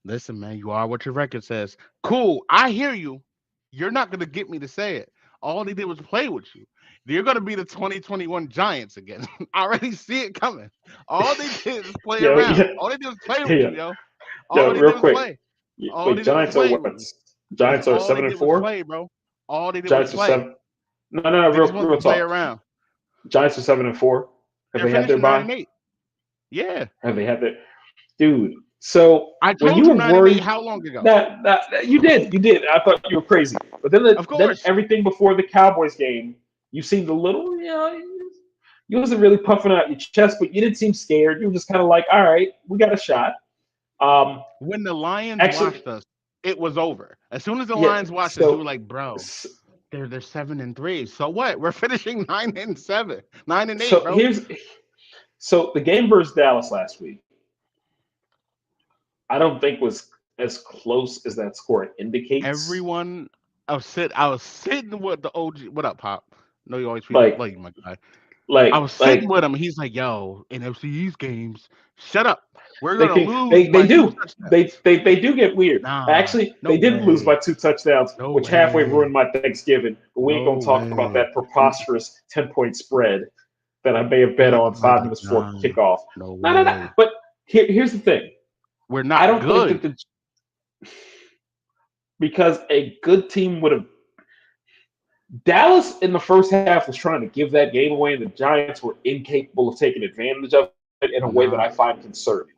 Listen, man, you are what your record says. Cool. I hear you. You're not going to get me to say it. All they did was play with you. You're going to be the 2021 Giants again. I already see it coming. All they did is play around. Yeah. All they did was play with you, yo. All they did was play. Wait, Giants are what? Giants are 7-4. Play, bro. All they did was play. No, real talk. Play around. Giants are 7-4. Have they had their bye? Yeah. Have they had that? Dude, so I when told you you were 9-8 worried, how long ago? that you did. I thought you were crazy. But Of then course. everything before the Cowboys game, you seemed a little, you wasn't really puffing out your chest, but you didn't seem scared. You were just kind of like, all right, we got a shot. Um, When the Lions actually, watched us, it was over. As soon as the yeah. Lions watched us, we were like, bro, they're 7-3. So what? We're finishing 9-7, 9-8, So bro. here's so the game versus Dallas last week. I don't think was as close as that score indicates. Everyone, I was sitting with the OG. What up, Pop? No, you always treat Like, like my guy. I like, was sitting like with him. He's like, "Yo, NFC East games, shut up. We're they gonna can, lose they by two do touchdowns." they do get weird. Nah, Actually, no they didn't lose by way, 2 touchdowns, no which halfway ruined way, my Thanksgiving. But we ain't no gonna talk about way. that preposterous 10-point spread that I may have bet on Nah, 5 minutes before nah, kickoff. no No. way. But here's the thing. We're I not don't think that good. because a good team would have. Dallas in the first half was trying to give that game away, and the Giants were incapable of taking advantage of it in a way that I Not find concerning.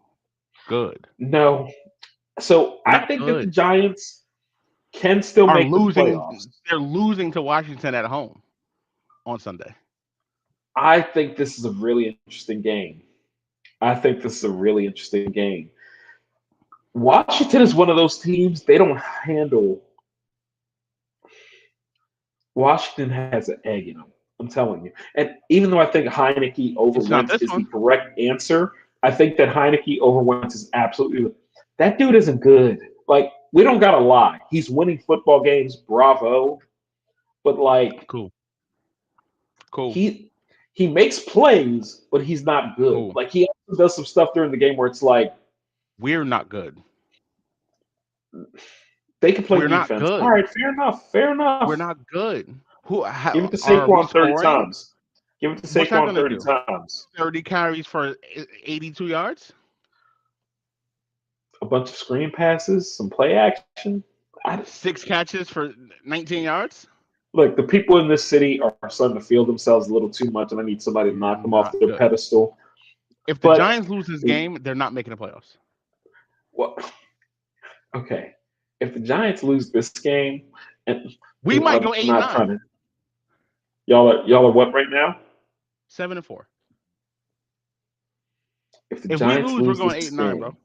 good. No. So I Not think that the good. Giants can still Are make the losing. playoffs. They're losing to Washington at home on Sunday. I think this is a really interesting game. I think this is a really interesting game. Washington is one of those teams they don't handle. Washington has an egg in them. I'm telling you. And even though I think Heineke over It's not Wentz this is the one. correct answer, I think that Heineke over Wentz is absolutely. That dude isn't good. Like, we don't got to lie. He's winning football games. Bravo. But, like, Cool. Cool. he makes plays, but he's not good. Cool. Like, he also does some stuff during the game where it's like, We're not good. they can play We're not defense. All good. right, fair enough. Fair We're enough. not good. Give it to Are we Saquon 30 scoring? times. Give it to What's that Saquon gonna 30 do? times. 30 carries for 82 yards? A bunch of screen passes, some play action. 6 catches for 19 yards? Look, the people in this city are starting to feel themselves a little too much, and I need somebody to We're knock them off not their good. pedestal. If the But, Giants lose this game, they're not making the playoffs. well, okay. If the Giants lose this game, and We might go I'm not 8-9, trying to. Y'all are what right now? 7-4. If the If we Giants lose, we're lose going this 8-9, bro. game,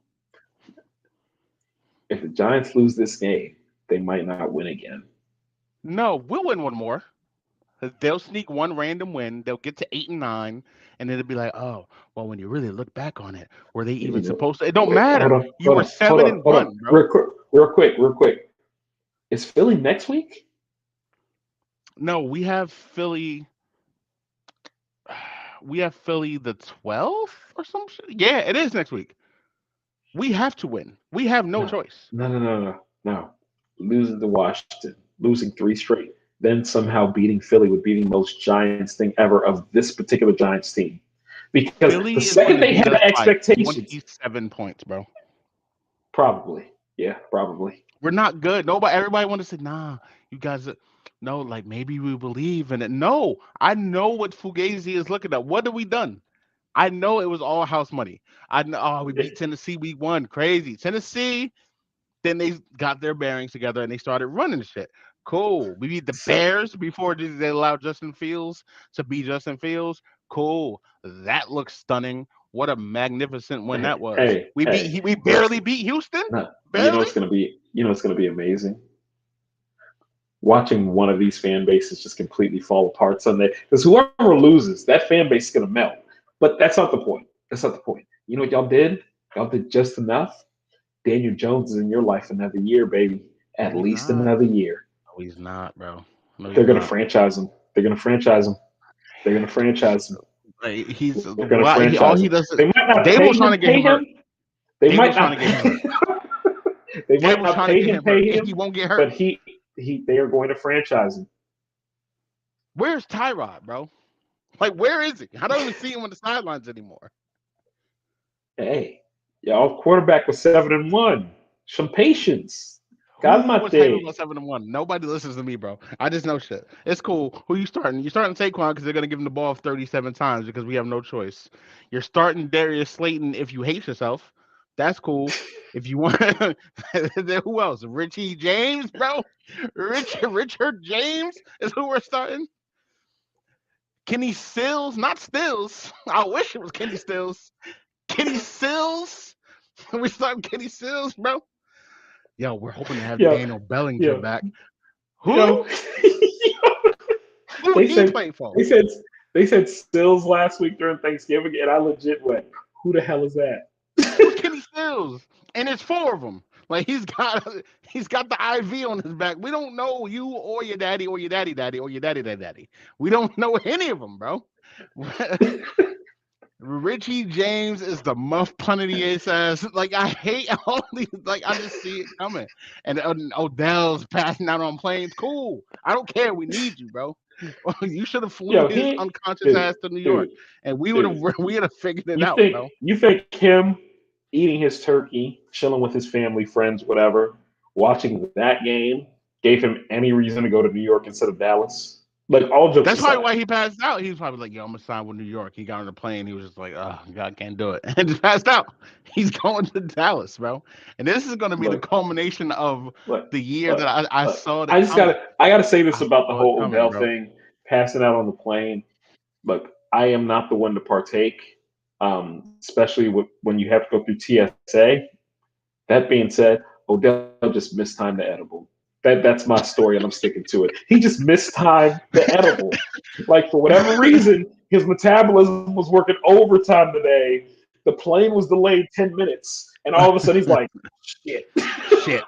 if the Giants lose this game, they might not win again. No, we'll win one more. They'll sneak one random win. They'll get to 8-9, and it'll be like, oh, well, when you really look back on it, were they even supposed to? It don't Wait, matter. hold on, You were 7-1, bro. Real quick. Is Philly next week? No, we have Philly. We have Philly the 12th or some shit. Yeah, it is next week. We have to win. We have no choice. No. Losing to Washington, losing 3 straight, then somehow beating Philly would be the most Giants thing ever of this particular Giants team. Because Philly the is going second to they beat had us by expectations, 27 points, bro. probably. We're not good. Nobody, everybody want to say, nah, you guys, no, like maybe we believe in it. No, I know what Fugazi is looking at. What have we done? I know it was all house money. I know, oh, we beat Tennessee week 1. Crazy. Tennessee, then they got their bearings together and they started running shit. Cool. We beat the Bears before they allowed Justin Fields to be Justin Fields. Cool. That looks stunning. What a magnificent win that was. We barely beat Houston. Barely. You know it's gonna be amazing. Watching one of these fan bases just completely fall apart Sunday. Because whoever loses, that fan base is gonna melt. But that's not the point. You know what y'all did? Y'all did just enough. Daniel Jones is in your life another year, baby. At least another year. No, he's not, bro. No, They're going to franchise him. They're going to franchise him. They're going to franchise him. They might not pay him. They might not pay him. They might not pay him. He won't get hurt. But they are going to franchise him. Where's Tyrod, bro? Like, where is he? I don't even see him on the sidelines anymore. Hey, y'all quarterback was 7-1. Some patience. God's Who not was hype dead. about 7-1? Nobody listens to me, bro. I just know shit. It's cool. Who you starting? You're starting Saquon because they're gonna give him the ball 37 times because we have no choice. You're starting Darius Slayton if you hate yourself. That's cool. If you want, then who else? Richie James, bro. Richard James is who we're starting. Kenny Stills, not Stills. I wish it was Kenny Stills. Kenny Sills. We starting Kenny Sills, bro. Yo, we're hoping to have Yo, Daniel Bellinger yo, back. yo. Who? Who they he said played for? they said they said Stills last week during Thanksgiving, and I legit went, "Who the hell is that?" Who's Kenny Stills? And it's four of them. Like he's got the IV on his back. We don't know you or your daddy or your daddy daddy or your daddy daddy. We don't know any of them, bro. Richie James is the muff punny ass. Like I hate all these. Like I just see it coming. And Odell's passing out on planes. Cool. I don't care. We need you, bro. You should have flew Yo, his he unconscious dude, ass to New York, and we would have dude. we would have figured it You out, think bro. you think him eating his turkey, chilling with his family, friends, whatever, watching that game gave him any reason to go to New York instead of Dallas? Like all jokes That's probably aside. why he passed out. He was probably like, "Yo, I'm gonna sign with New York." He got on the plane. He was just like, "Oh, God, can't do it," and just passed out. He's going to Dallas, bro. And this is gonna be the Look, culmination of look, the year look, that I look. saw it I just coming. gotta say this I about the saw it whole coming, Odell bro. thing, passing out on the plane. Look, I am not the one to partake, especially when you have to go through TSA. That being said, Odell just mistimed the edible. That's my story, and I'm sticking to it. He just mistimed the edible. Like for whatever reason, his metabolism was working overtime today. The plane was delayed 10 minutes, and all of a sudden he's like, "Shit." Shit.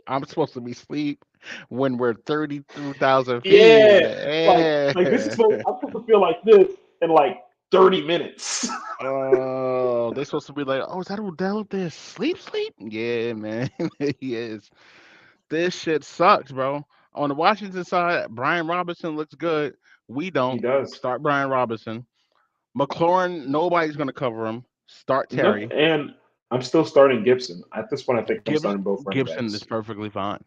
I'm supposed to be asleep when we're 32,000 feet. Yeah, like this is Yeah. I'm supposed to feel like this in like 30 minutes. Oh, they're supposed to be like, oh, is that Odell there? Sleep? Yeah, man. He is. This shit sucks, bro. On the Washington side, Brian Robinson looks good. We He don't. does. Start Brian Robinson. McLaurin, nobody's going to cover him. Start No, Terry. and I'm still starting Gibson. At this point, I think I'm Gibbs, starting both running Gibson is backs. perfectly fine.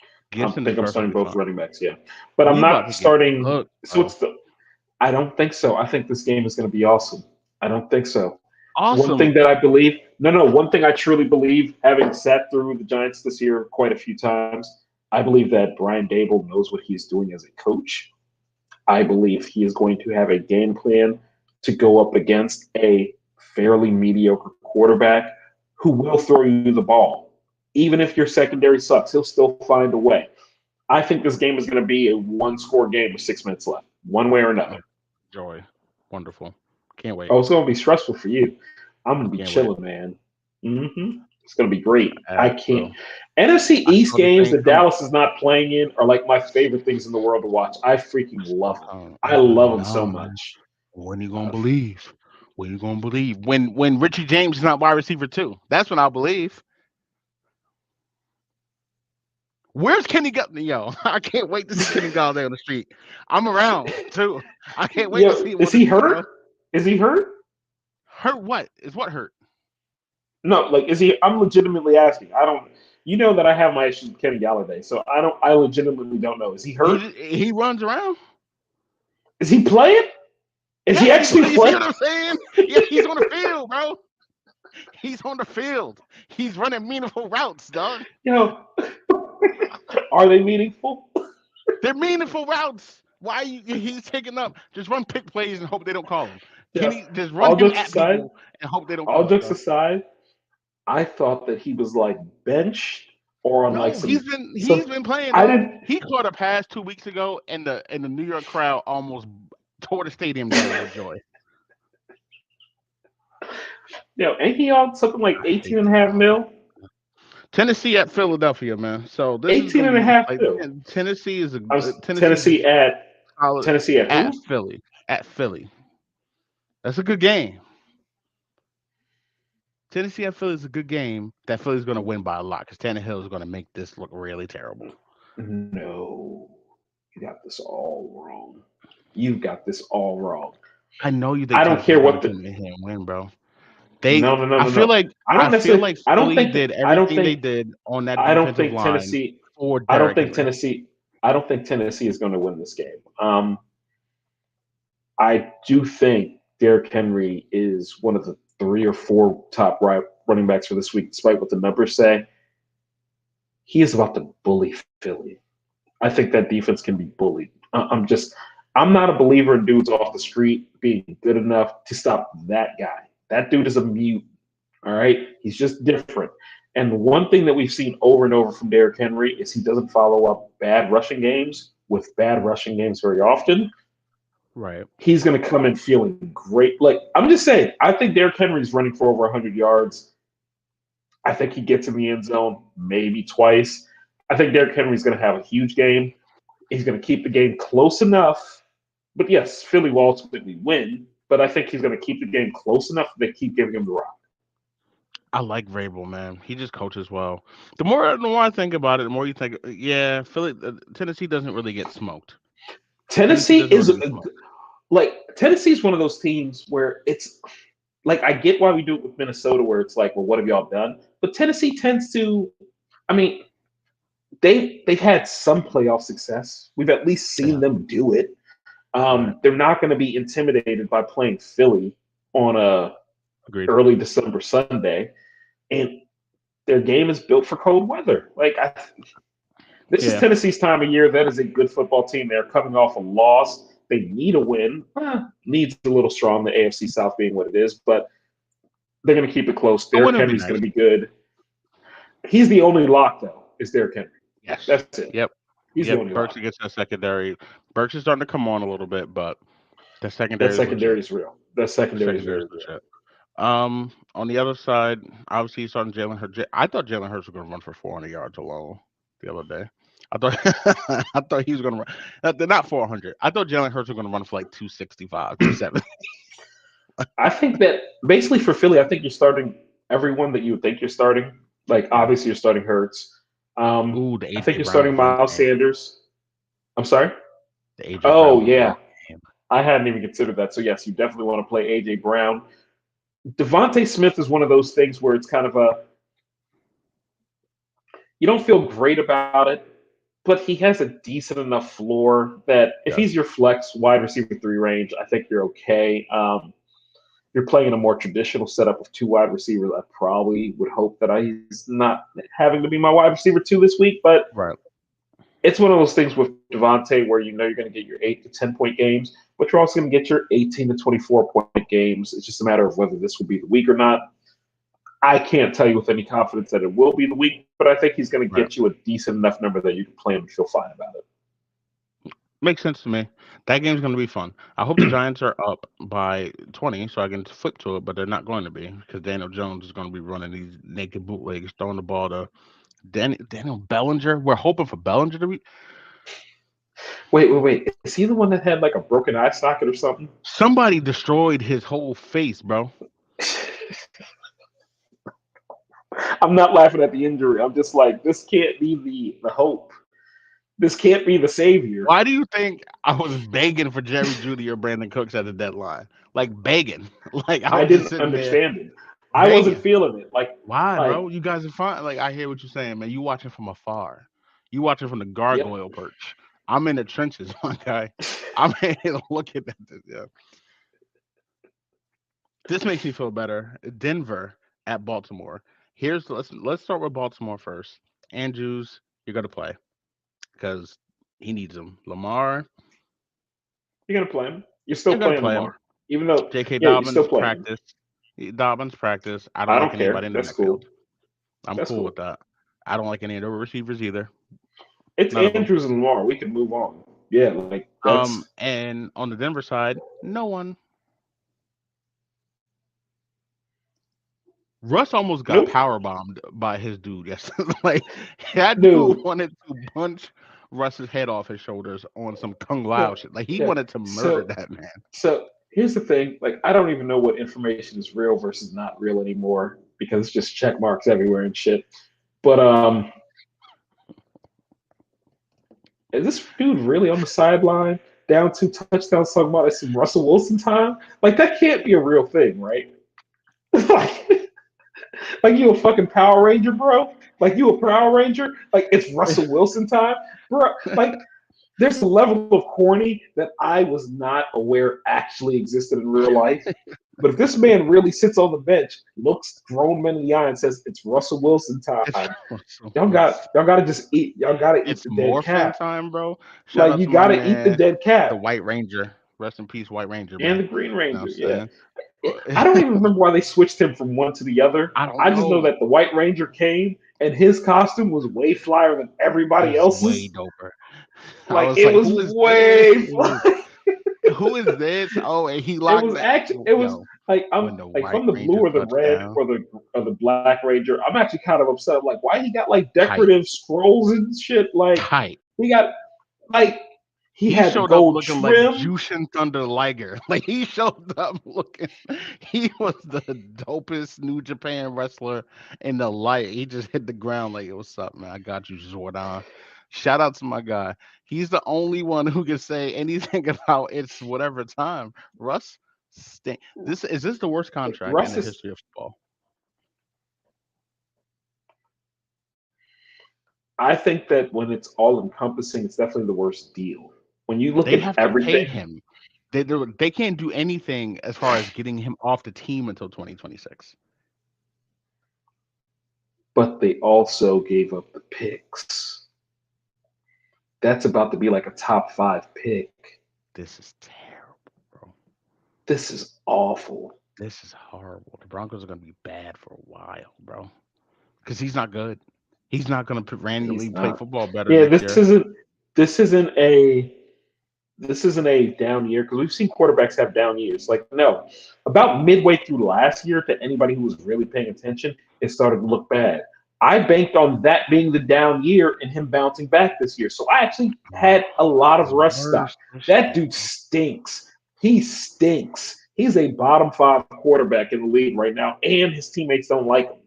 I Gibson is think I'm starting perfectly both fine. running backs. Yeah, but I'm We about not to get starting. cooked, So bro. it's the. I don't think so. I think this game is going to be awesome. I don't think so. One Awesome. thing that I believe, no, one thing I truly believe, having sat through the Giants this year quite a few times, I believe that Brian Dable knows what he's doing as a coach. I believe he is going to have a game plan to go up against a fairly mediocre quarterback who will throw you the ball. Even if your secondary sucks, he'll still find a way. I think this game is going to be a one-score game with 6 minutes left, one way or another. Joy. Wonderful. Can't wait. Oh, it's going to be stressful for you. I'm going to be Can't wait. chilling, man. It's going to be great. I can't. Bro. NFC I East saw the games same that coming. Dallas is not playing in are like my favorite things in the world to watch. I freaking love them. I I love them so know, man. much. When you gonna believe? When you gonna believe? When Richie James is not wide receiver too. That's when I'll believe. Where's Kenny Galladay? Yo, I can't wait to see Kenny Galladay on the street. I'm around too. I can't wait to see him on Is the he street, hurt? bro. Is he hurt? Hurt what? Is what hurt? No, like is he? I'm legitimately asking. I don't. You know that I have my issues with Kenny Galladay, so I don't. I legitimately don't know. Is he hurt? He runs around. Is he playing? Is he Yeah, actually you see playing? what I'm saying? Yeah, he's on the field, bro. He's on the field. He's running meaningful routes, dog. Are they meaningful? They're meaningful routes. Why he's taking up? Just run pick plays and hope they don't call him. Yeah. Can he just run All him jokes at aside, people and hope they don't all call him, jokes bro? aside, I thought that he was like benched or on like No, some. he's been playing, I dog. didn't. He caught a pass 2 weeks ago, and the New York crowd almost tore the stadium down with joy. Ain't he on something like 18 and a half mil? Tennessee at Philadelphia, man. So this is 18 gonna and a be half like mil. Tennessee is I a was Tennessee's a solid Tennessee at at who? Philly. At Philly. That's a good game. Tennessee at Philly is a good game. That Philly's going to win by a lot because Tannehill is going to make this look really terrible. No, you got this all wrong. You got this all wrong. I know you. I don't care what the. and win, bro. They, No, no, no, I no, feel no. like I don't I feel necessarily. like Philly did everything they did on that I don't defensive think line Tennessee. for I don't Derrick think Henry. Tennessee. I don't think Tennessee is going to win this game. I do think Derrick Henry is one of the 3 or 4 top running backs for this week, despite what the numbers say. He is about to bully Philly. I think that defense can be bullied. I'm not a believer in dudes off the street being good enough to stop that guy. That dude is a mute. All right. He's just different. And one thing that we've seen over and over from Derrick Henry is he doesn't follow up bad rushing games with bad rushing games very often. Right. He's going to come in feeling great. Like, I'm just saying, I think Derrick Henry's running for over 100 yards. I think he gets in the end zone maybe twice. I think Derrick Henry's going to have a huge game. He's going to keep the game close enough. But yes, Philly will ultimately win. But I think he's going to keep the game close enough that they keep giving him the rock. I like Vrabel, man. He just coaches well. The more I think about it, the more you think, yeah, Philly, Tennessee doesn't really get smoked. Tennessee Tennessee doesn't is really get smoked. Tennessee is one of those teams where it's like I get why we do it with Minnesota, where it's like, well, what have y'all done? But Tennessee tends to, I mean, they've had some playoff success. We've at least seen Yeah, them do it. right. They're not going to be intimidated by playing Philly on a Agreed. early December Sunday, and their game is built for cold weather. This is Yeah. Tennessee's time of year. That is a good football team. They're coming off a loss. They need a win. Needs a little strong, the AFC South being what it is, but they're going to keep it close. A Derrick win would be Henry's nice. going to be good. He's the only lock, though, is Derrick Henry. Yes. That's it. Yep. He's the Yep. only Burks lock. against that secondary. Burks is starting to come on a little bit, but the That secondary is secondary legit. is real. That The secondary is secondary very is real. legit. On the other side, obviously he's starting Jalen Hurts. I thought Jalen Hurts was going to run for 400 yards alone the other day. I thought I thought he was going to run. They're not 400. I thought Jalen Hurts was going to run for like 265, 270. I think that basically for Philly, I think you're starting everyone that you would think you're starting. Like, Yeah. obviously, you're starting Hurts. Ooh, the I think AJ you're Brown starting revenge Miles game. Sanders. I'm sorry? The AJ Oh, Brown revenge yeah. game. I hadn't even considered that. So, yes, you definitely want to play A.J. Brown. Devontae Smith is one of those things where it's kind of you don't feel great about it, but he has a decent enough floor that if Yes. he's your flex wide receiver 3 range, I think you're okay. You're playing in a more traditional setup of 2 wide receivers. I probably would hope that he's not having to be my wide receiver 2 this week, but Right. it's one of those things with Devontae where you know you're going to get your 8 to 10 point games, but you're also going to get your 18 to 24 point games. It's just a matter of whether this will be the week or not. I can't tell you with any confidence that it will be the week, but I think he's going to Right. get you a decent enough number that you can play him and feel fine about it. Makes sense to me. That game's going to be fun. I hope the Giants are up by 20 so I can flip to it, but they're not going to be because Daniel Jones is going to be running these naked bootlegs, throwing the ball to Daniel Bellinger. We're hoping for Bellinger to be. Wait. Is he the one that had like a broken eye socket or something? Somebody destroyed his whole face, bro. I'm not laughing at the injury. I'm just like, this can't be the hope. This can't be the savior. Why do you think I was begging for Jerry Judy or Brandon Cooks at the deadline? Like begging. Like I I was just didn't sitting there understand it. I wasn't begging. feeling it. Why, Like, bro? You guys are fine. Like I hear what you're saying, man. You watching from afar. You watching from the yep. gargoyle perch. I'm in the trenches, my guy. I'm here looking at this. Yeah. This makes me feel better. Denver at Baltimore. Let's start with Baltimore first. Andrews, you're gonna play because he needs him. Lamar, You're gonna play him. You're you're still gonna playing play him. Lamar, even though J.K. yeah, you're still Dobbins playing him. practice. Dobbins practice. I don't I like don't care. anybody in the That's cool. backfield. I'm That's cool cool. with that. I don't like any of the receivers either. It's None of them. Andrews and Lamar. We can move on. Yeah, like that's And on the Denver side, no one. Russ almost got nope, power bombed by his dude yesterday. Like that dude dude. wanted to punch Russ's head off his shoulders on some Kung Lao So shit. Like he yeah, wanted to murder so that man. so here's the thing. Like I don't even know what information is real versus not real anymore because it's just check marks everywhere and shit. But is this dude really on the sideline down 2 touchdowns talking about it's some Russell Wilson time? Like that can't be a real thing, right? like you a fucking Power Ranger, bro? Like you a Power Ranger? Like it's Russell Wilson time, bro? Like there's a level of corny that I was not aware actually existed in real life. But if this man really sits on the bench, looks grown men in the eye, and says it's Russell Wilson It's time, y'all gotta just eat. Y'all gotta eat it's the dead morphin cat. time, bro. Shout Like out you to my gotta eat the man, dead the cat White Ranger. Rest in peace, White Ranger, and man. the Green You know Ranger. what Yeah, I'm I don't even saying? remember why they switched him from one to the other. I don't I just know know. that the White Ranger came and his costume was way flyer than It everybody was way else's. doper. I Like was it like, was who is this? way fly. Who is this? Oh, and he It locked was that. actually it was Yo, like when I'm the like White from the blue Ranger or the touched red down, or the Black Ranger. I'm actually kind of upset. Like why he got like tight, decorative scrolls and shit. Like tight. he got like he He had the showed up gold looking like trim. Jushin Thunder Liger. Like he showed up looking. He was the dopest New Japan wrestler in the light. He just hit the ground like, "What's up, man? I got you, Jordan." Shout out to my guy. He's the only one who can say anything about it's whatever time. Russ, this the worst contract in Russ the is. history of football. I think that when it's all encompassing, it's definitely the worst deal. When you look They at have to pay everything, him. They can't do anything as far as getting him off the team until 2026. but they also gave up the picks. That's about to be like a top 5 pick. This is terrible, bro. This is awful. This is horrible. The Broncos are going to be bad for a while, bro. Because he's not good. He's not going to randomly He's play not. football better Yeah, next this year. isn't. This isn't a. This isn't a down year because we've seen quarterbacks have down years. Like no, about midway through last year, to anybody who was really paying attention, it started to look bad. I banked on that being the down year and him bouncing back this year. So I actually Oh, had a lot of the Russ stock. worst this That year, dude bro. stinks. He stinks. He's a bottom 5 quarterback in the league right now, and his teammates don't like him.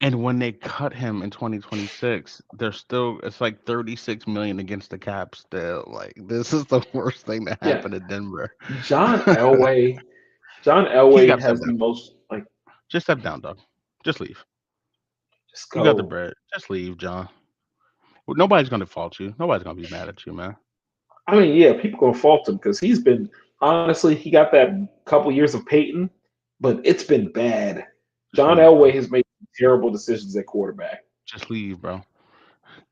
And when they cut him in 2026, they're still it's like 36 million against the cap still. Like this is the worst thing that Yeah, happened to Denver. John Elway. John He's Elway got to step has the down. most like. Just step down, dog. Just leave. Just You got the go. bread. Just leave, John. Well, nobody's gonna fault you. Nobody's gonna be mad at you, man. I mean, yeah, people gonna fault him because he's been honestly, he got that couple years of Peyton, but it's been bad. Just John leave, bro. Elway has made terrible decisions at quarterback. Just leave, bro.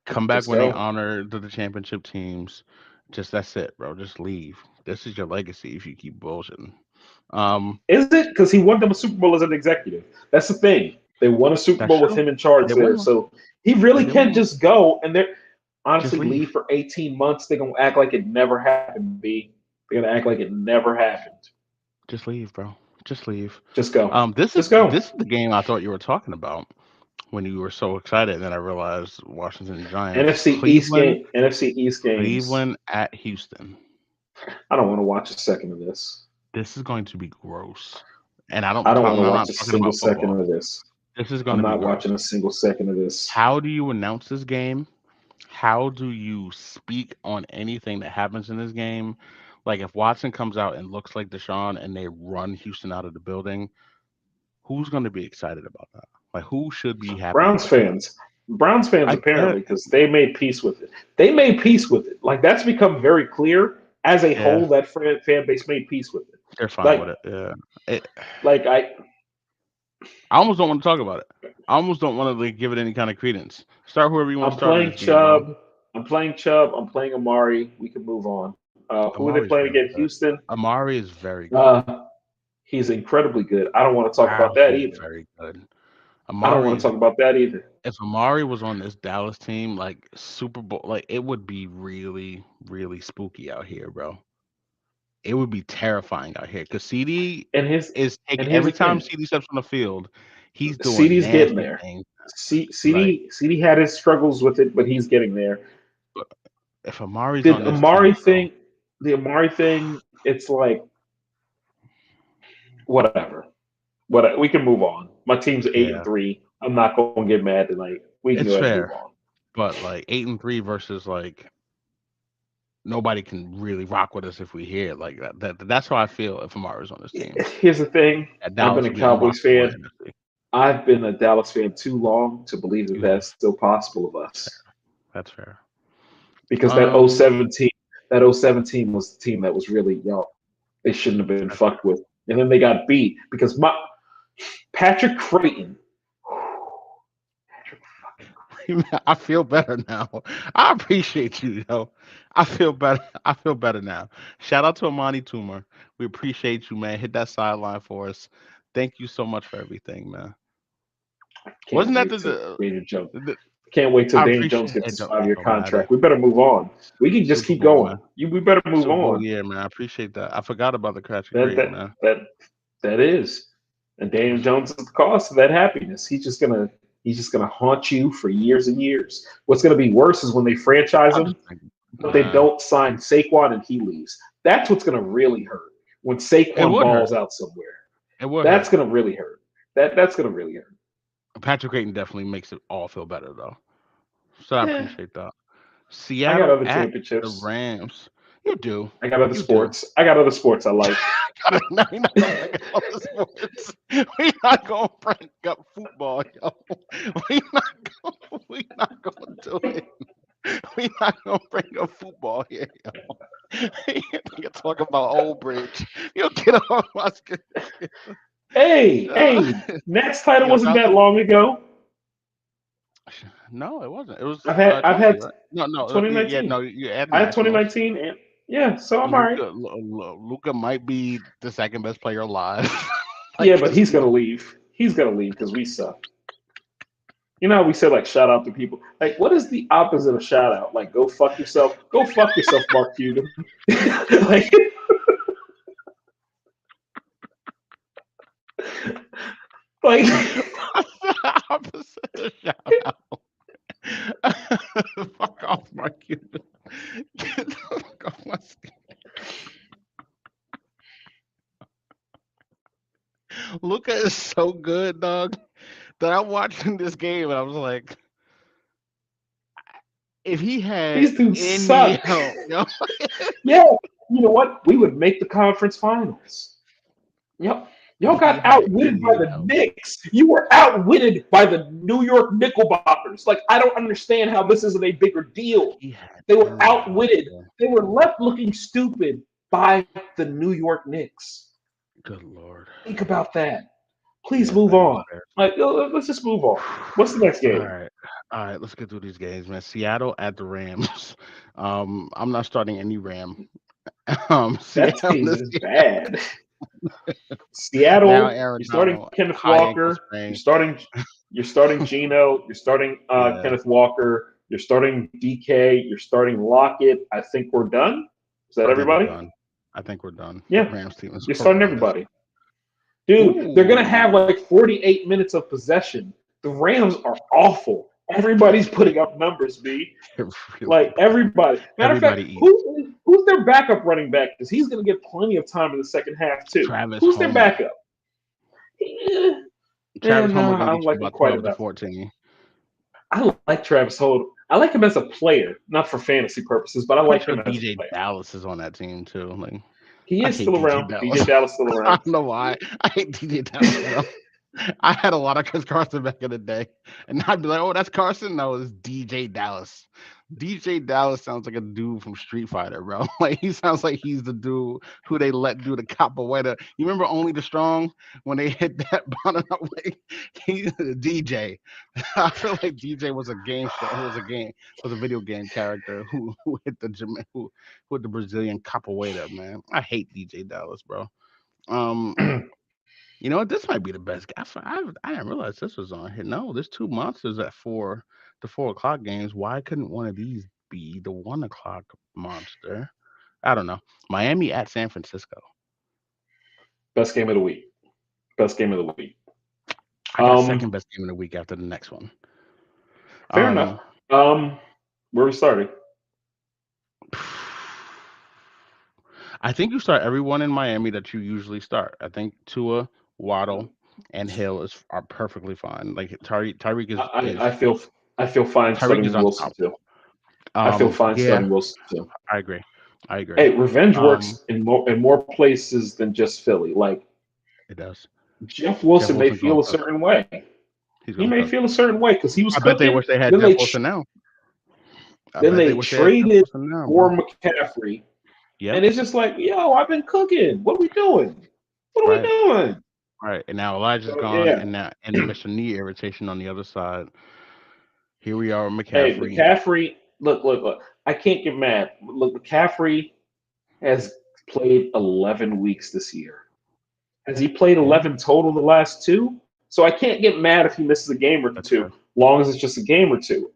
Come back Just when they go. honor the championship teams. Just that's it, bro. Just leave. This is your legacy if you keep bullshitting. Um, Is it? Because he won them a Super Bowl as an executive. That's the thing. They won a Super that's Bowl with true. him in charge They there. won one. So he They really did win can't one. just go and they're Just honestly leave leave. for 18 months. They're gonna act like it never happened, B. They're gonna act like it never happened. Just leave, bro. Just leave. Just go. This is Just go. this is the game I thought you were talking about when you were so excited. And then I realized Washington Giants, NFC East Cleveland, game, NFC East games. Cleveland at Houston. I don't want to watch a second of this. This is going to be gross. And I don't want I'm to not watch a talking single about second football. of this. This is going I'm to be not gross. watching a single second of this. How do you announce this game? How do you speak on anything that happens in this game? Like if Watson comes out and looks like Deshaun and they run Houston out of the building, who's going to be excited about that? Like who should be happy Browns about that? fans. Browns fans I get, apparently because they made peace with it. They made peace with it. Like that's become very clear as a yeah, whole. That fan base made peace with it. they're fine Like, with it. Yeah, it, like I almost don't want to talk about it. I almost don't want to like give it any kind of credence. Start whoever you want I'm to start in playing this game, bro. Chubb. I'm playing Chubb. I'm playing Amari. We can move on. Who are they Amari's playing very again? good. Houston. Amari is very good. Uh, he's incredibly good. I don't want to talk Wow, about that he's either. very good. I don't want to Amari, talk about that either. if Amari was on this Dallas team, like Super Bowl, like it would be really, really spooky out here, bro. It would be terrifying out here because CD And his is and taking here's every the time thing. CD steps on the field, he's doing CD's getting nasty there. things. Like CD had his struggles with it, but he's getting there. if Amari's The on this Amari team, bro, thing, the Amari thing, it's like whatever. What we can move on. My team's eight and yeah, three. I'm not going to get mad tonight. We can go it's ahead and move fair. on. But like 8-3 versus like nobody can really rock with us if we hear it like that. That's how I feel if Amari's on this team. Here's the thing: That I've been Dallas a will be Cowboys unwatchable fan. in NFC. I've been a Dallas fan too long to believe that You have. that's still possible of That's fair. us. That's fair. Because that Um, 07 team, that 07 team was the team that was really they shouldn't have been that's fucked with, and then they got beat because Patrick Creighton. Patrick I feel better now. I appreciate you, yo. I feel better. I feel better now. Shout out to Amani Toomer. We appreciate you, man. Hit that sideline for us. Thank you so much for everything, man. can't Wasn't that wait till Daniel Jones. the Can't wait till I Daniel Jones appreciate gets it. his Don't, 5 year it don't matter. contract. We better move on. We can just Super keep Bowl, going. man. We better move Super Bowl on. year, man. I appreciate that. I forgot about the Patrick That Creighton, that man. that that is. And Daniel Jones is the cause of that happiness. He's just gonna haunt you for years and years. What's gonna be worse is when they franchise I him, just think, but they nah, don't sign Saquon and he leaves. That's what's gonna really hurt. When it Saquon would hurt. balls out somewhere. It would That's hurt. gonna really hurt. That's gonna really hurt. Patrick Creighton definitely makes it all feel better, though. So I Yeah. appreciate that. I got Seattle other at the championships. Rams. You do. I got other You do. sports. I got other sports I like. No, we're not gonna bring up all the sports. We're not gonna bring up football, yo. We not gonna do it. We not gonna bring up football here, yo. You talk about Old Bridge. You get off my skin. Uh, Hey, Nats title yo, wasn't shout out that to long ago. no, it wasn't. It was I've 20, had right? No, yeah, 2019. no, you add I had nationals. 2019, and yeah, so I'm all right. Luca might be the second best player alive. Yeah, Like but it's he's gonna no, leave. He's gonna leave because we suck. You know how we said like shout out to people. Like, what is the opposite of shout out? Like, go fuck yourself. Go fuck yourself, Mark Cuban. like, like, opposite of shout out. Fuck off, Mark Cuban. Get the fuck off my skin. Luca is so good, dog, that I'm watching this game and I was like, if he had these dudes any suck. help, yo, Yeah, you know what? We would make the conference finals. Yep. Y'all if he got had outwitted by any the help, Knicks. You were outwitted by the New York Knickerbockers. Like, I don't understand how this isn't a bigger if deal. he had They were any help, outwitted. yo, They were left looking stupid by the New York Knicks. good lord. Think about that. Please Yeah, move that is on. embarrassing. Like, let's just move on. What's the next All game? right. All right, let's get through these games, man. Seattle at the Rams. I'm not starting any Ram. That Seattle team this is year. bad. Now Seattle, Aaron you're starting Donald, Kenneth high ankle Walker. sprain. You're starting Geno. You're starting Yeah, Kenneth Walker. You're starting DK. You're starting Lockett. I think we're done. Is that I think we're everybody? done. I think we're done. That Yeah, Rams team is you're starting horrendous. everybody. Dude, they're gonna have Ooh. like 48 minutes of possession. The Rams are awful. Everybody's putting up numbers, B. It really Like everybody. Matter of fact, everybody eats. who's their backup running back? Because he's gonna get plenty of time in the second half too. Travis Who's their Homer. backup? Eh, Travis no, Homer I gonna don't get you like him about quite 12 to enough. 14. I like Travis Holt. I like him as a player, not for fantasy purposes, but I I'm pretty like sure him as a DJ player. Dallas is on that team too. Like He I is hate still DJ around. Dallas. DJ Dallas still I around. don't know why. I hate DJ Dallas, bro. I had a lot of Chris Carson back in the day, and I'd be like, "Oh, that's Carson." No, it's DJ Dallas. DJ Dallas sounds like a dude from Street Fighter, bro. Like he sounds like he's the dude who they let do the capoeira. You remember Only the Strong when they hit that bottom up way? He's the DJ. I feel like DJ was a game show. Who was a game was a video game character who hit the who hit the Brazilian capoeira. Man, I hate DJ Dallas, bro. Um, you know what? This might be the best. I didn't realize this was on here. No, there's two monsters at the 4 o'clock games. Why couldn't one of these be the 1 o'clock monster? I don't know. Miami at San Francisco. Best game of the week. Best game of the week. I got Um, second best game of the week after the next one. fair enough. Um, Where we starting? I think you start everyone in Miami that you usually start. I think Tua, Waddle, and Hill are perfectly fine. Like Tyreek I feel fine Tyreek is starting Wilson unstoppable. too. I feel fine Yeah, starting Wilson too. I agree. I agree. Hey, revenge Um, works in more places than just Philly. Like it does. Jeff Jeff Wilson may Wilson gonna feel a cook. certain way. He's He gonna may cook. feel a certain way because he was I bet they cooking. wish they had Then Jeff they Wilson now. I then bet they they wish they had Jeff traded Wilson now, for bro. McCaffrey, Yep. and it's just like, yo, I've been cooking. What are we doing? What are we Right. doing? Right. And now Elijah's So gone, yeah. and now and Mr. Knee irritation on the other side. Here we are with Hey, McCaffrey. McCaffrey. Look. I can't get mad. Look, McCaffrey has played 11 weeks this year. Has he played Yeah, 11 total the last two? So I can't get mad if he misses a game or that's two, fair. long as it's just a game or two.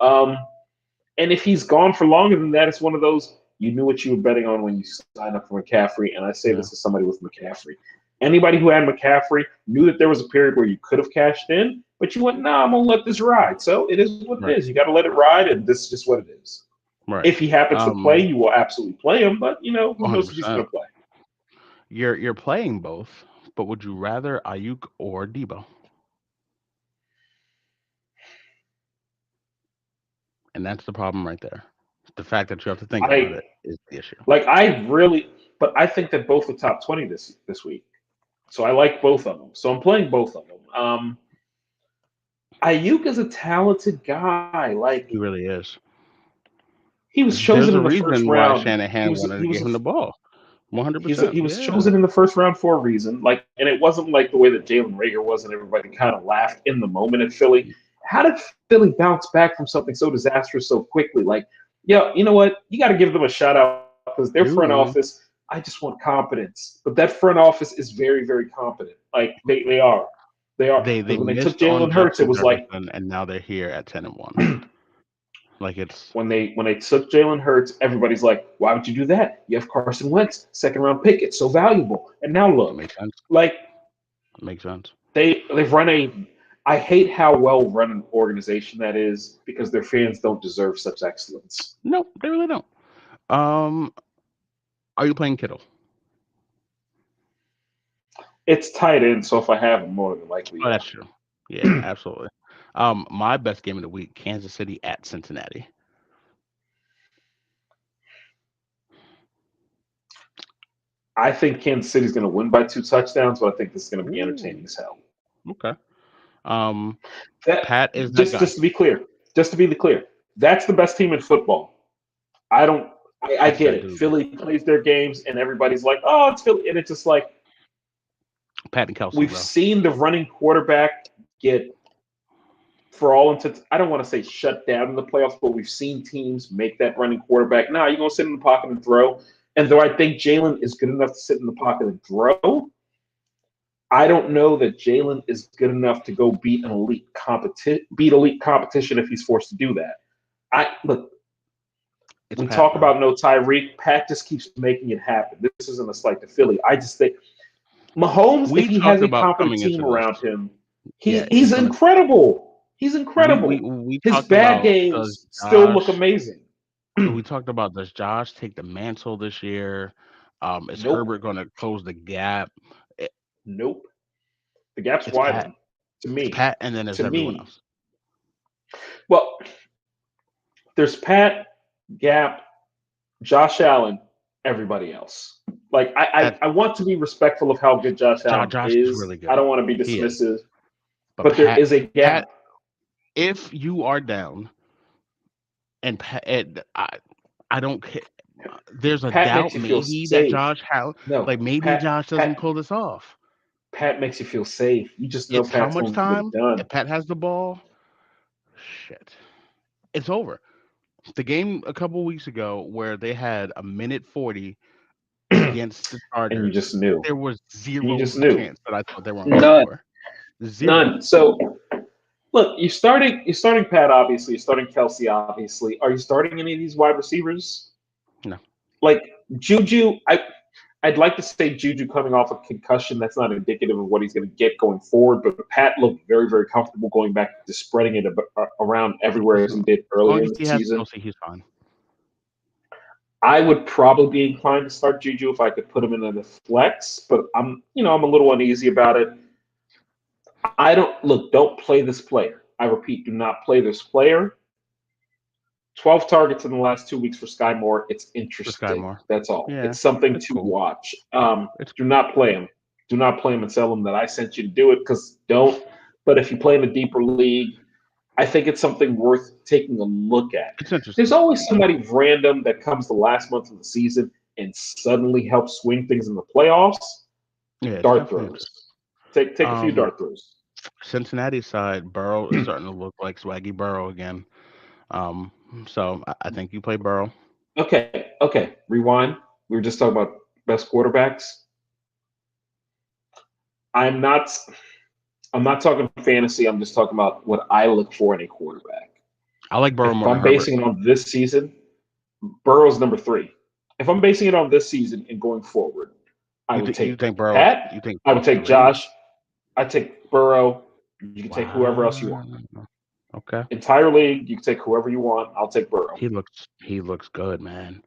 And if he's gone for longer than that, it's one of those you knew what you were betting on when you signed up for McCaffrey. And I say Yeah. this as somebody with McCaffrey. Anybody who had McCaffrey knew that there was a period where you could have cashed in, but you went, nah, I'm gonna let this ride. So it is what it Right. is. You got to let it ride, and this is just what it is. Right. If he happens to play, you will absolutely play him. But who knows if he's 100%. going to play? You're playing both, but would you rather Ayuk or Debo? And that's the problem right there. The fact that you have to think about I it is the issue. but I think that both are top 20 this week. So I like both of them. So I'm playing both of them. Ayuk is a talented guy. He Like really is. he was There's chosen a in the first reason why round. He Shanahan was wanted to he was give a him the ball. he's a, 100%. he was Yeah. chosen in the first round for a reason. Like, and it wasn't like the way that Jalen Rager was, and everybody kind of laughed in the moment at Philly. How did Philly bounce back from something so disastrous so quickly? Like, yeah, you know what? You got to give them a shout out because their front Do office. I just want competence, but that front office is very, very competent. Like they are, they because when they took missed on Jalen Hurts, it Justin was like Jefferson and now they're here at 10-1. Like it's when they took Jalen Hurts, everybody's like, why would you do that? You have Carson Wentz, second round pick. It's so valuable. And now it look, makes sense. like It makes sense. they've run a. I hate how well run an organization that is because their fans don't deserve such excellence. No, they really don't. Um, are you playing Kittle? It's tight end, so if I have them, more than likely, Oh, yeah. that's true. Yeah, absolutely. My best game of the week: Kansas City at Cincinnati. I think Kansas City's going to win by 2 touchdowns, but I think this is going to be entertaining Ooh, as hell. okay. Um, That Pat is that just guy. to be clear, that's the best team in football. I don't. I It's get that it. dude, Philly plays their games, and everybody's like, "Oh, it's Philly," and it's just like Pat and Kelsey, we've bro. seen the running quarterback get, for all intents, I don't want to say shut down in the playoffs, but we've seen teams make that running quarterback. Now you're gonna sit in the pocket and throw. And though I think Jalen is good enough to sit in the pocket and throw, I don't know that Jalen is good enough to go beat elite competition if he's forced to do that. I look, It's we Pat, talk bro. about no Tyreek. Pat just keeps making it happen. This isn't a slight to Philly. I just think Mahomes, if We he has talked a about competent coming team into this. around him, Yeah, he's he's gonna. incredible. He's incredible. We His talked bad about does games still look Josh. amazing. We talked about does Josh take the mantle this year? Is Nope. Herbert going to close the gap? It, Nope. The gap's it's Pat. widening to It's me. Pat, and then there's To everyone me. else. Well, there's Pat, Gap, Josh Allen, everybody else. Like Pat, I want to be respectful of how good Josh Allen Josh is is. really I good. don't want to be He is. dismissive, But but there Pat, is a Pat, gap. if you are down, and Pat, I don't care. There's a Pat makes doubt you feel maybe that safe. Josh, No, like maybe Pat Josh doesn't Pat pull this off. Pat makes you feel safe. You just know It's how Pat's much going to get time? it done. If Pat has the ball, shit, it's over. The game a couple weeks ago where they had a minute 40 against the And you Chargers, just knew. there was You zero just knew. chance that I thought they weren't going to None. score. Zero. None. So look, you're starting Pat, obviously, you're starting Kelsey, obviously. Are you starting any of these wide receivers? No. Like Juju, I'd like to say Juju coming off a concussion. That's not indicative of what he's going to get going forward. But Pat looked very, very comfortable going back to spreading it around everywhere as he As did long earlier as in the he has season. Kelsey, he's fine. I would probably be inclined to start Juju if I could put him in the flex, but I'm a little uneasy about it. Don't play this player. I repeat, do not play this player. 12 targets in the last 2 weeks for Sky Moore. It's For Sky interesting. Moore. That's all. Yeah, It's something it's to cool. watch. It's Do not play him. Do not play him and tell him that I sent you to do it because don't. But if you play in a deeper league, I think it's something worth taking a look at. it's There's interesting. always somebody random that comes the last month of the season and suddenly helps swing things in the playoffs. Yeah, it's Dart definitely throws. interesting. Take a few Um, dart throws. Cincinnati side, Burrow is starting to look like Swaggy Burrow again. Um, so I think you play Burrow. Okay. Rewind. We were just talking about best quarterbacks. I'm not. I'm not talking fantasy. I'm just talking about what I look for in a quarterback. I like Burrow If more than I'm Herbert. basing it on this season, Burrow's number three. If I'm basing it on this season and going forward, I would You take think Burrow? You Pat. think I would Burrow's take three? Josh. I'd take Burrow. You can take whoever else you Wow. want. Okay. Entire league, you can take whoever you want. I'll take Burrow. He looks good, man.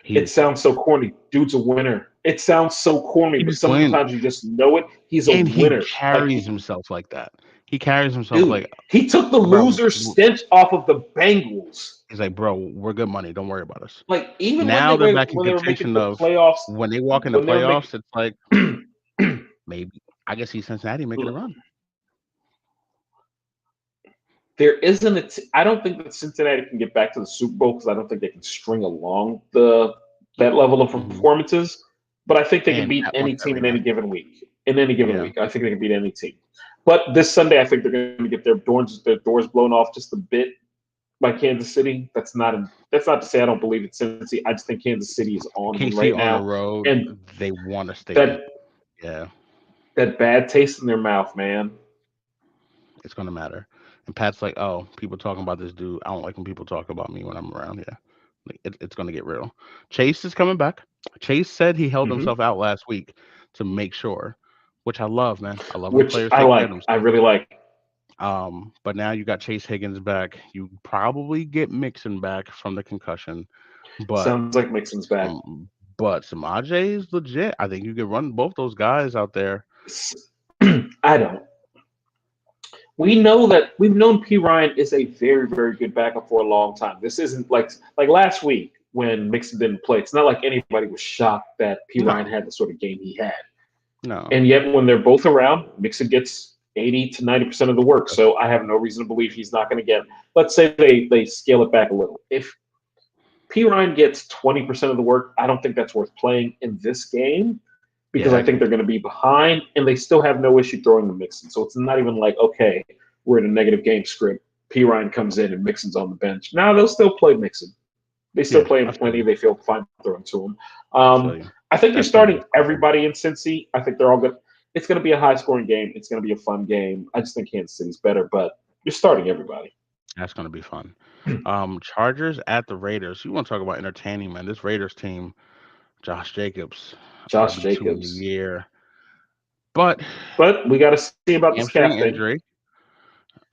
It He's sounds so corny. Dude's a winner. It sounds so corny, he but just wins, sometimes you just know it. He's a and he winner. Like, carries himself like that. He carries himself dude, like, he took the bro. loser stench off of the Bengals. He's like, bro, we're good money. Don't worry about us. Like, even when Now they're back in when they were making contention the of playoffs, when they walk in the when they were making playoffs. It's like maybe I guess he's Cincinnati making a run. there isn't I don't think that Cincinnati can get back to the Super Bowl because I don't think they can string along the that level of Hmm. performances. But I think they can And beat Pat any wants that team in any rematch. given week. In any given Yeah, week, I think they can beat any team. But this Sunday, I think they're going to get their doors blown off just a bit by Kansas City. That's not to say I don't believe in Cincy. I just think Kansas City is on one KC right on the now, road. and They want to stay. that Yeah, that bad taste in their mouth, man. it's gonna matter. And Pat's like, oh, people talking about this dude. I don't like when people talk about me when I'm around here. Like, it's gonna get real. Chase is coming back. Chase said he held Hmm. himself out last week to make sure, which I love, man. I love when Which players I take care of like. I themselves. really like. But now you got Chase Higgins back. You probably get Mixon back from the concussion, but Sounds like Mixon's back. Samaje is legit. I think you can run both those guys out there. I don't. We know that we've known P Ryan is a very, very good backup for a long time. This isn't like last week when Mixon didn't play. It's not like anybody was shocked that P Ryan No, had the sort of game he had. no. And yet, when they're both around, Mixon gets 80 to 90% of the work. So I have no reason to believe he's not going to get. Let's say they scale it back a little. If P Ryan gets 20% of the work, I don't think that's worth playing in this game because Yeah, I I agree think with they're going to be behind and they still have no issue throwing the Mixon. So it's not even like, okay, we're in a negative game script. P Ryan comes in and Mixon's on the bench. Now they'll still play Mixon. They you. still Yeah, play I him feel plenty. you. They feel fine throwing to him. I feel you. I think you're That's gonna be starting a fun game. everybody in Cincy. I think they're all good. It's going to be a high scoring game. It's going to be a fun game. I just think Kansas City's better, but you're starting everybody. That's gonna be fun. Chargers at the Raiders. You want to talk about entertaining, man? This Raiders team, Josh Jacobs, Josh RB2 of the Jacobs. year, but But we got to see about this hamstring calf thing. injury.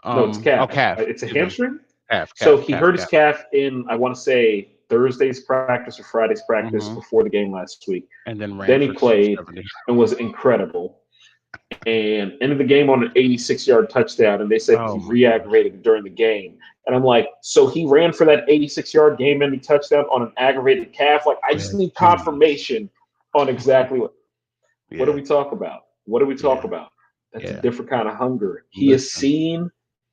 No, it's Oh, calf. calf. It's a Excuse me. hamstring. Calf, So calf, he calf, hurt his calf. calf in, I want to say, Thursday's practice or Friday's practice Hmm. before the game last week. And then ran Then he for played 670. and was incredible and ended the game on an 86-yard touchdown. And they said Oh he my gosh. re-aggravated during the game. And I'm like, so he ran for that 86-yard game-ending touchdown on an aggravated calf? Like, I just Good need goodness. confirmation on exactly what do Yeah, we talk about? What do we talk yeah, about? That's a yeah. different kind of hunger. Listen,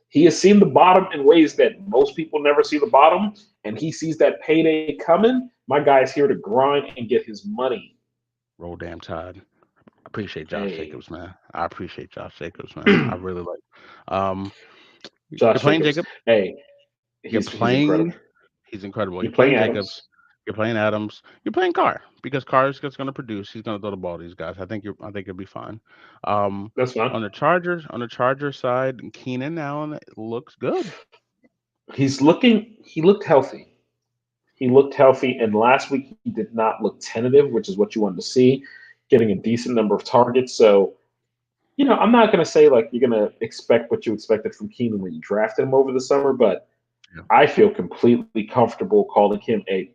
He has seen the bottom in ways that most people never see the bottom, and he sees that payday coming. My guy's here to grind and get his money. roll damn tide. Appreciate Josh Hey, Jacobs, man. I appreciate Josh Jacobs, man. I really like. Um, you're Josh playing Jacobs. Jacobs. Hey, You're he's playing. incredible. He's incredible. You You're playing playing Jacobs. Adams? You're playing Adams. You're playing Carr because Carr is just going to produce. He's going to throw the ball to these guys. I think you'll be fine. Um, That's fine. on the Chargers side, Keenan Allen looks good. He looked healthy. He looked healthy, and last week he did not look tentative, which is what you wanted to see, getting a decent number of targets. So, I'm not going to say like you're going to expect what you expected from Keenan when you drafted him over the summer, but Yeah. I feel completely comfortable calling him a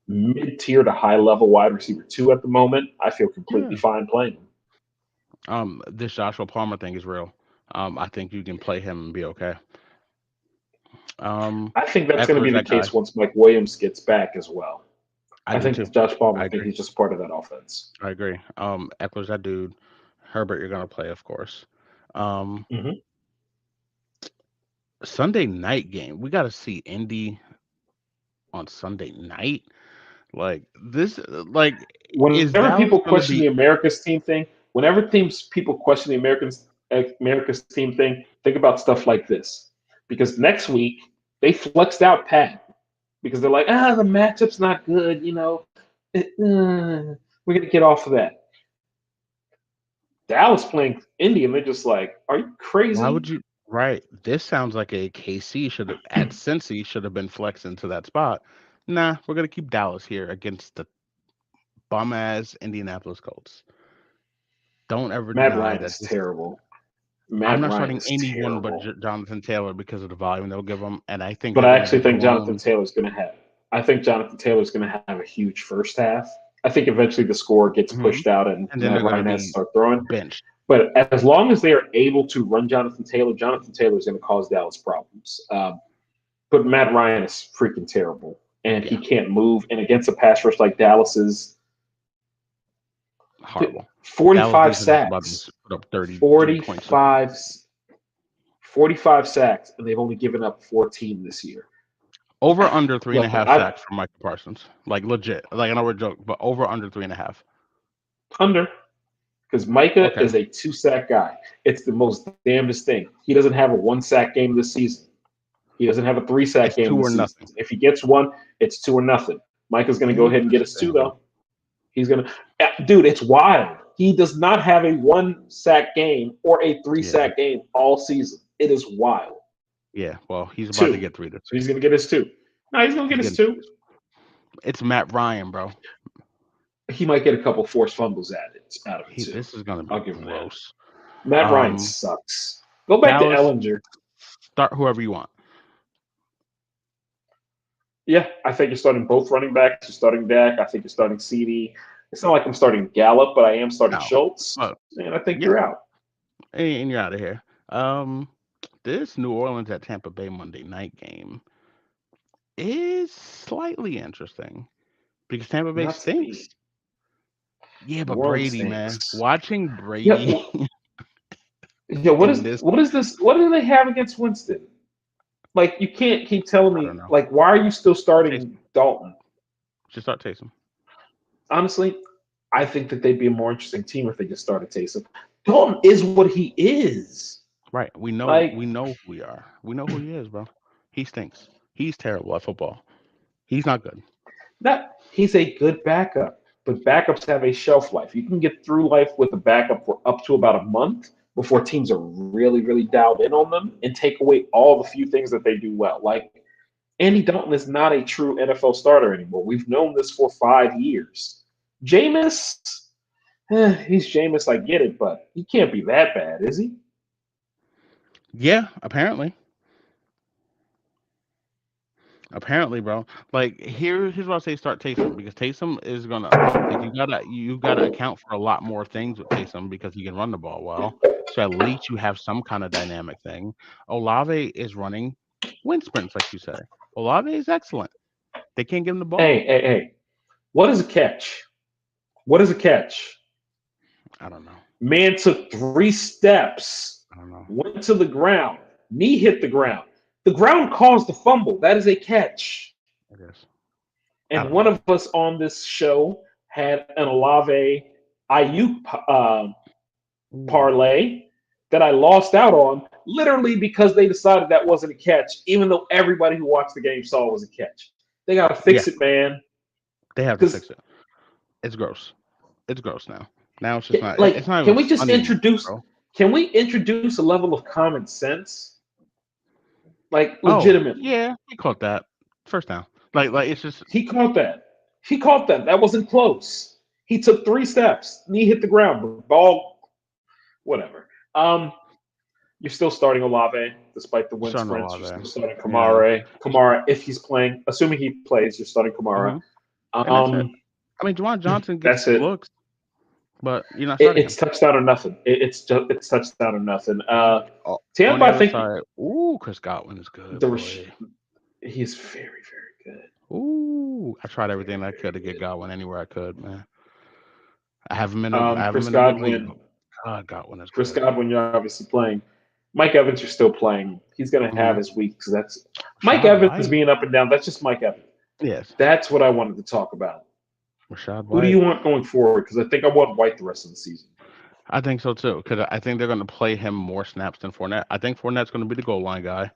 mid-tier to high-level wide receiver two at the moment. I feel completely Yeah. fine playing him. This Joshua Palmer thing is real. I think you can play him and be okay. I think that's going to be Eckler's the that guy. case once Mike Williams gets back as well. I I do think too. Josh Palmer, I I think agree. he's just part of that offense. I agree. Eckler's that dude. Herbert, you're gonna play, of course. Um, Hmm. Sunday night game. We got to see Indy on Sunday night. Like this, like is Whenever Dallas people gonna question be? the America's team thing, whenever teams people question the America's team thing, think about stuff like this. Because next week they flexed out Pat because they're like, the matchup's not good. We're gonna get off of that. Dallas playing Indy, and they're just like, are you Why crazy? would you? Right. This sounds like a KC should have at Cincy should have been flexed into that spot. Nah, we're gonna keep Dallas here against the bum ass Indianapolis Colts. Don't ever Matt deny Ryan that is this. terrible. I'm Matt not Ryan starting is anyone but terrible. Jonathan Taylor because of the volume they'll give him, and I think But they're I gonna actually get think Jonathan blown. Taylor's going to have. I think Jonathan Taylor's going to have a huge first half. I think eventually the score gets Mhm. pushed out and And then Matt they're gonna Ryan has to be start throwing. benched. But as long as they are able to run Jonathan Taylor is going to cause Dallas problems. But Matt Ryan is freaking terrible, and he Yeah, can't move. And against a pass rush like Dallas's, horrible. Dallas 45 defense is about to sacks, put up 33 points. 45, 45 sacks, and they've only given up 14 this year. Over under three and a Look, half I sacks from Michael Parsons. Like legit. Like I know we're joking, but over under 3.5. under because Micah Okay. is a 2 sack guy. It's the most damnedest thing. He doesn't have a 1 sack game this season. He doesn't have a 3 sack It's game two or this season. nothing. If he gets one, it's 2 or nothing. Micah's going to go ahead and get his two Interesting. though. He's going to, dude. It's wild. He does not have a 1 sack game or a three Yeah. sack game all season. It is wild. Yeah. Well, he's about to Two. get 3 this So he's week. going to get his two. No, he's going to He's get his getting 3 two. this week. It's Matt Ryan, bro. He might get a couple forced fumbles out of it too. This is gonna I'll be give him that. gross. Matt Ryan Um, sucks. Go back to Dallas, Ellinger. start whoever you want. Yeah, I think you're starting both running backs. You're starting Dak. I think you're starting CD. It's not like I'm starting Gallup, but I am starting No. Schultz, But and I think yeah, you're out. and you're out of here. This New Orleans at Tampa Bay Monday night game is slightly interesting because Tampa Bay Not to me. stinks. Yeah, New but Orleans Brady, man, stinks. watching Yeah, Brady yeah. What in is this, what is this? What do they have against Winston? Like you can't keep telling I me. don't know. Like why are you still Taysom. starting Dalton? Just start Taysom. Honestly, I think that they'd be a more interesting team if they just started Taysom. Dalton is what he is. Right. We know Like who we are. We know who he is, bro. He stinks. He's terrible at football. He's not good. that he's a good backup, but backups have a shelf life. You can get through life with a backup for up to about a month before teams are really, really dialed in on them and take away all the few things that they do well. Like Andy Dalton is not a true NFL starter anymore. We've known this for 5 years. Jameis, he's Jameis. I get it, but he can't be that bad, is he? Yeah, apparently. Apparently, bro. Like here's why I say start Taysom because Taysom is gonna like you gotta account for a lot more things with Taysom because he can run the ball well. So at least you have some kind of dynamic thing. Olave is running wind sprints, like you say. Olave is excellent. They can't give him the ball. Hey. What is a catch? What is a catch? I don't know. Man took 3 steps, I don't know. went to the ground, knee hit the ground. The ground caused the fumble. That is a catch. I guess. I And don't one know. of us on this show had an Olave Ayuk Ooh. parlay that I lost out on literally because they decided that wasn't a catch, even though everybody who watched the game saw it was a catch. They got to Yeah, fix it, man. they have to Because fix it. It's gross. It's gross now. Now it's just not. It's like, not can even we just funny anymore, introduce? bro. Can we introduce a level of common sense? Like, Oh legitimately. yeah, we caught that first down. Like it's just He caught that. He caught that. That wasn't close. He took 3 steps. Knee hit the ground. Ball, whatever. You're still starting Olave despite the wind starting sprints. You're Olave. still starting Yeah. Kamara. Kamara, if he's playing, assuming he plays, you're starting Kamara. hmm And that's it. I mean, Juwan Johnson gets That's it. looks. but you're not starting It's him. touchdown or nothing. It's touchdown or nothing. On Tampa, the I other think side, ooh, Chris Godwin is good, the boy. he's very very good. Ooh, I tried everything I Very could to get very Godwin anywhere I could, man. I good. have him Chris in a good league, but Godwin. God, Godwin is Chris good. Godwin, you're obviously playing. Mike Evans, you're still playing. He's going to have Hmm. his weeks. That's Mike Rashad Evans White, being up and down. That's just Mike Evans. yes, That's what I wanted to talk about. Rashad Who do you White. want going forward? Because I think I want White the rest of the season. I think so too, because I think they're going to play him more snaps than Fournette. I think Fournette's going to be the goal line guy.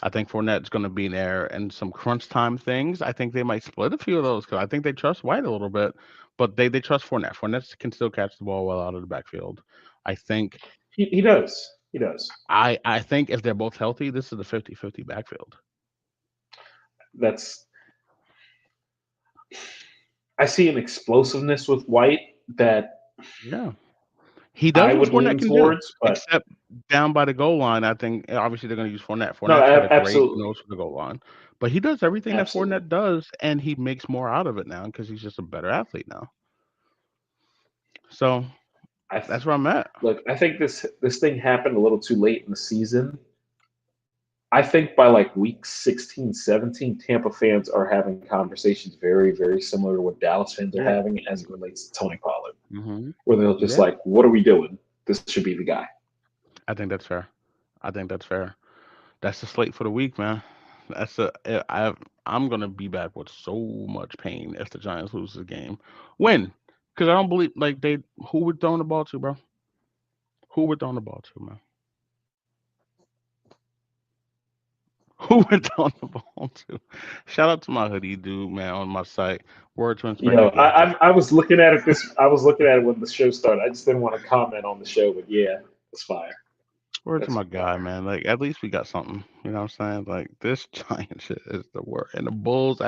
I think Fournette's going to be there and some crunch time things. I think they might split a few of those because I think they trust White a little bit, but they trust Fournette. Fournette can still catch the ball well out of the backfield. I think He does. He does. I think if they're both healthy, this is a 50-50 backfield. That's I see an explosiveness with White that Yeah. He does I what would Fournette lean can do, towards, but except down by the goal line. I think obviously they're going to use Fournette. no, Fournette's got a great absolutely, nose for the goal line, but he does everything that absolutely, Fournette does, and he makes more out of it now because he's just a better athlete now. So I th- that's where I'm at. look. I think this thing happened a little too late in the season. I think by like week 16, 17, Tampa fans are having conversations very, very similar to what Dallas fans are Yeah. having as it relates to Tony Pollard, Hmm. where they'll just Yeah. like, what are we doing? This should be the guy. I think that's fair. I think that's fair. That's the slate for the week, man. That's a I'm gonna be back with so much pain if the Giants lose this game. When? Because I don't believe like they who we're throwing the ball to, bro. Who we're throwing the ball to, man. Who we're throwing the ball to. Shout out to my hoodie dude, man, on my site. Word to You Inspector know, Gadget. I was looking at it this. I was looking at it when the show started. I just didn't want to comment on the show, but yeah, it's fire. Word to That's my guy, fire. man. Like at least we got something. You know what I'm saying? Like this giant shit is the worst. And the Bulls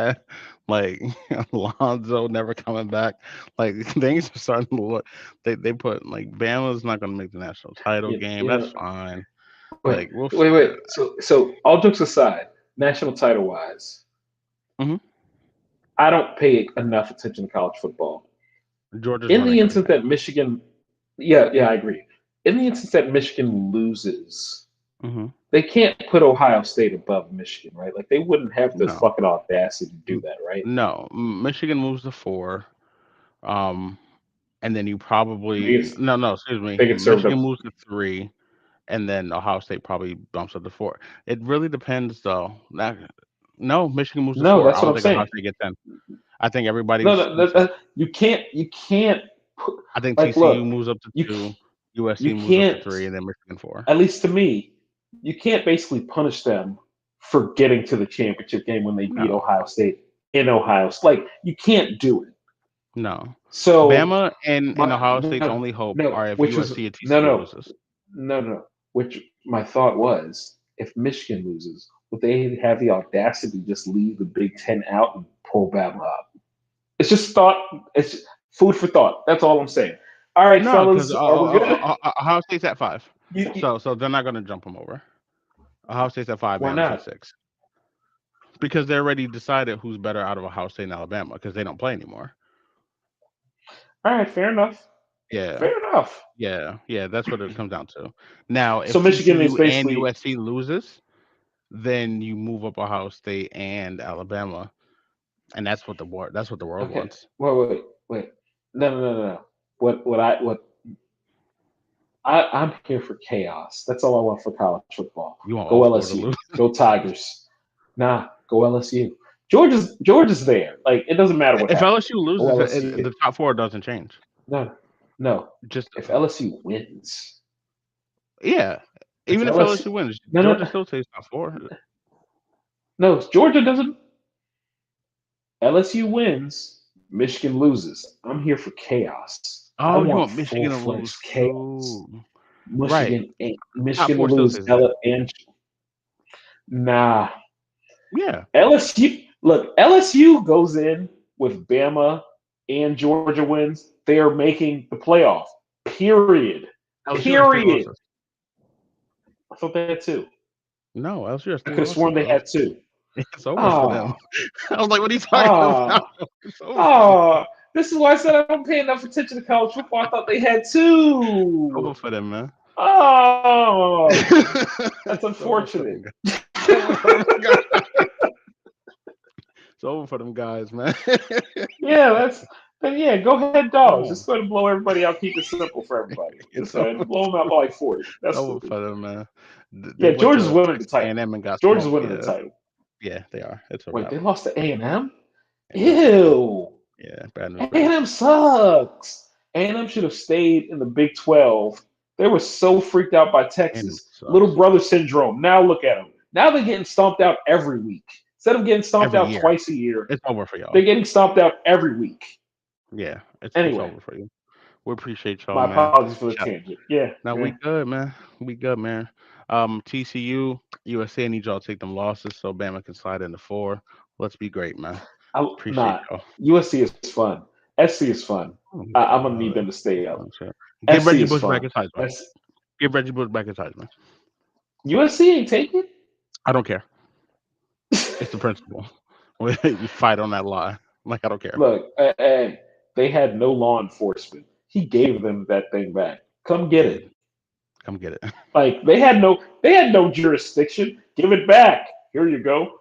like Alonzo never coming back. Like things are starting to look they put like Bama's not gonna make the national title game. You That's know, fine. wait, Like we'll wait. So all jokes aside, national title wise, hmm I don't pay enough attention to college football. Georgia's In the running instance everything. that Michigan, yeah, I agree. In the instance that Michigan loses, Hmm. they can't put Ohio State above Michigan, right? Like they wouldn't have the No. fucking audacity to do N- that, right? No. Michigan moves to 4. Um and then you I think probably it's no, excuse I me. think it's served Michigan up. moves to 3, and then Ohio State probably bumps up to 4. It really depends, though. No, Michigan moves to No, 4. I that's what don't I'm think Ohio saying. State gets in. I think everybody No, no, scoots up. you can't put I think like TCU look, moves up to you 2, c- you USC moves up to can't. 3, and then Michigan 4. At least to me, you can't basically punish them for getting to the championship game when they beat No, Ohio State in Ohio. Like you can't do it. no. So Bama and my Ohio State's no only hope no, are if which was USC or no TCU no loses. no no. Which my thought was, if Michigan loses, would they have the audacity to just leave the Big Ten out and pull Bama up? It's just thought. It's food for thought. That's all I'm saying. All right, No, because fellas, are we good? Ohio State's at 5, You, so they're not going to jump them over. Ohio State's at 5, why Bama's at not? 6, because they already decided who's better out of Ohio State and Alabama because they don't play anymore. All right, fair enough. Yeah, Fair enough. yeah. That's what it comes down to. Now, So if Michigan is TCU and basically USC loses, then you move up Ohio State and Alabama, and that's what the world okay. wants. Wait. No. I'm here for chaos. That's all I want for college football. You want Go all four to LSU. lose. Go Tigers. Nah, go LSU. Georgia's there. Like it doesn't matter what If happens. LSU Go loses, LSU. the top 4 doesn't change. No, no. Just If LSU wins, yeah, if even if LSU LSU wins, no Georgia still stays top 4. no Georgia doesn't. LSU wins, Michigan loses. I'm here for chaos. I Oh, you want want full Michigan to lose fledged chaos. too? Right. Top Michigan 4 to still lose. stays the same. And nah, Yeah. LSU. Look, LSU goes in with Bama and Georgia wins. They are making the playoff. Period. LSU has 3 Period. losses. I thought they had two. No, LSU has I 3 could have losses, sworn they bro. had two. It's over for them. Ah, I was like, "What are you talking about?" ah, It's over for them. ah. This is why I said I don't pay enough attention to college football. I thought they had It's over two. for them, man. Oh, that's It's over for unfortunate. them guys. It's over for them guys. It's over for them guys, man. Yeah, that's then. Yeah, go ahead, Come dogs. Just on. go ahead and blow everybody out. Keep it simple for everybody. Just It's go ahead and over. blow them out by like 40. It's That's over cool. for them, man. They Yeah, went Georgia's to winning the Texas title. A&M and got Georgia's smoked. winning the Yeah, title. yeah, they are. It's a Wait, they wrap. lost to A&M? A&M lost. Ew. Yeah, bad news bears. A&M sucks. A&M should have stayed in the Big 12. They were so freaked out by A&M Texas. Little sucks brother syndrome. Now look at them. Now they're getting stomped out every week. Instead of getting stomped every out year. twice a year, It's over for they're y'all. getting stomped out every week. Yeah, it's Anyway, over for you. We appreciate y'all, my man. apologies for the Shout- tangent. Yeah, Now we yeah. good, man. We good, man. TCU, USA need y'all to take them losses so Bama can slide into 4. Let's be great, man. Appreciate Nah, y'all. USC is fun. SC is fun. Oh, I'm gonna need them to stay up. oh, shit. Give SC Reggie is Bush back fun. his Heisman. Give Reggie Bush back his Heisman. USC ain't taking. I don't care. It's the principle. You fight on that lie. Like I don't care. Look, they had no law enforcement. He gave them that thing back. Come get He did. it. Come get it. Like they had no jurisdiction. Give it back. Here you go.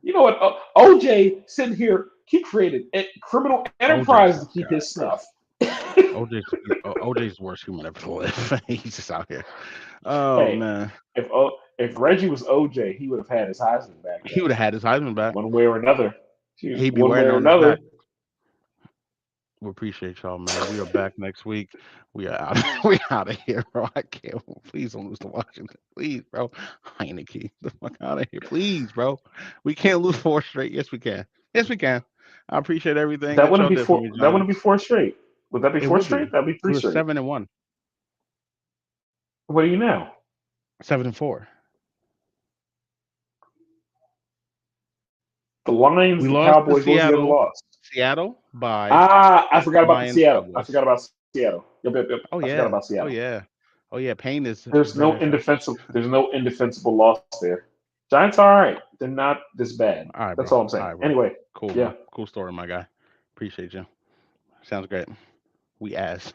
You know what? OJ sitting here, he created a criminal OJ's enterprise to this keep guy, his bro. stuff. OJ's the worst human ever to live. He's just out here. Oh Hey, man, if Reggie was OJ, he would have had his Heisman back he though, would have had his Heisman back. one way or another. He'd be One way wearing it or on his another. back. We appreciate y'all, man. We are back next week. We are out. We out of here, bro. I can't. Please don't lose to Washington. Please, bro. Heineke, the fuck out of here, please, bro. We can't lose 4 straight. Yes, we can. Yes, we can. I appreciate everything That that wouldn't y'all be did for four. me, That Giants. wouldn't be four straight. Would that be It four would be. straight? That'd be We three were straight. 7-1, What are you now? 7-4. The Lions, We the lost to Cowboys. What was the other Seattle. loss? Seattle by I forgot about the Lions Seattle. I Cowboys. forgot about Seattle. Yep. Oh I forgot yeah. about Oh Seattle. yeah. Oh yeah. Pain is There's very no refreshing. indefensible. There's no indefensible loss there. Giants are all right. They're not this bad. All right, That's bro. all I'm All saying. right, bro. Anyway, Cool, yeah. bro. Cool story, my guy. Appreciate you. Sounds great. We ass.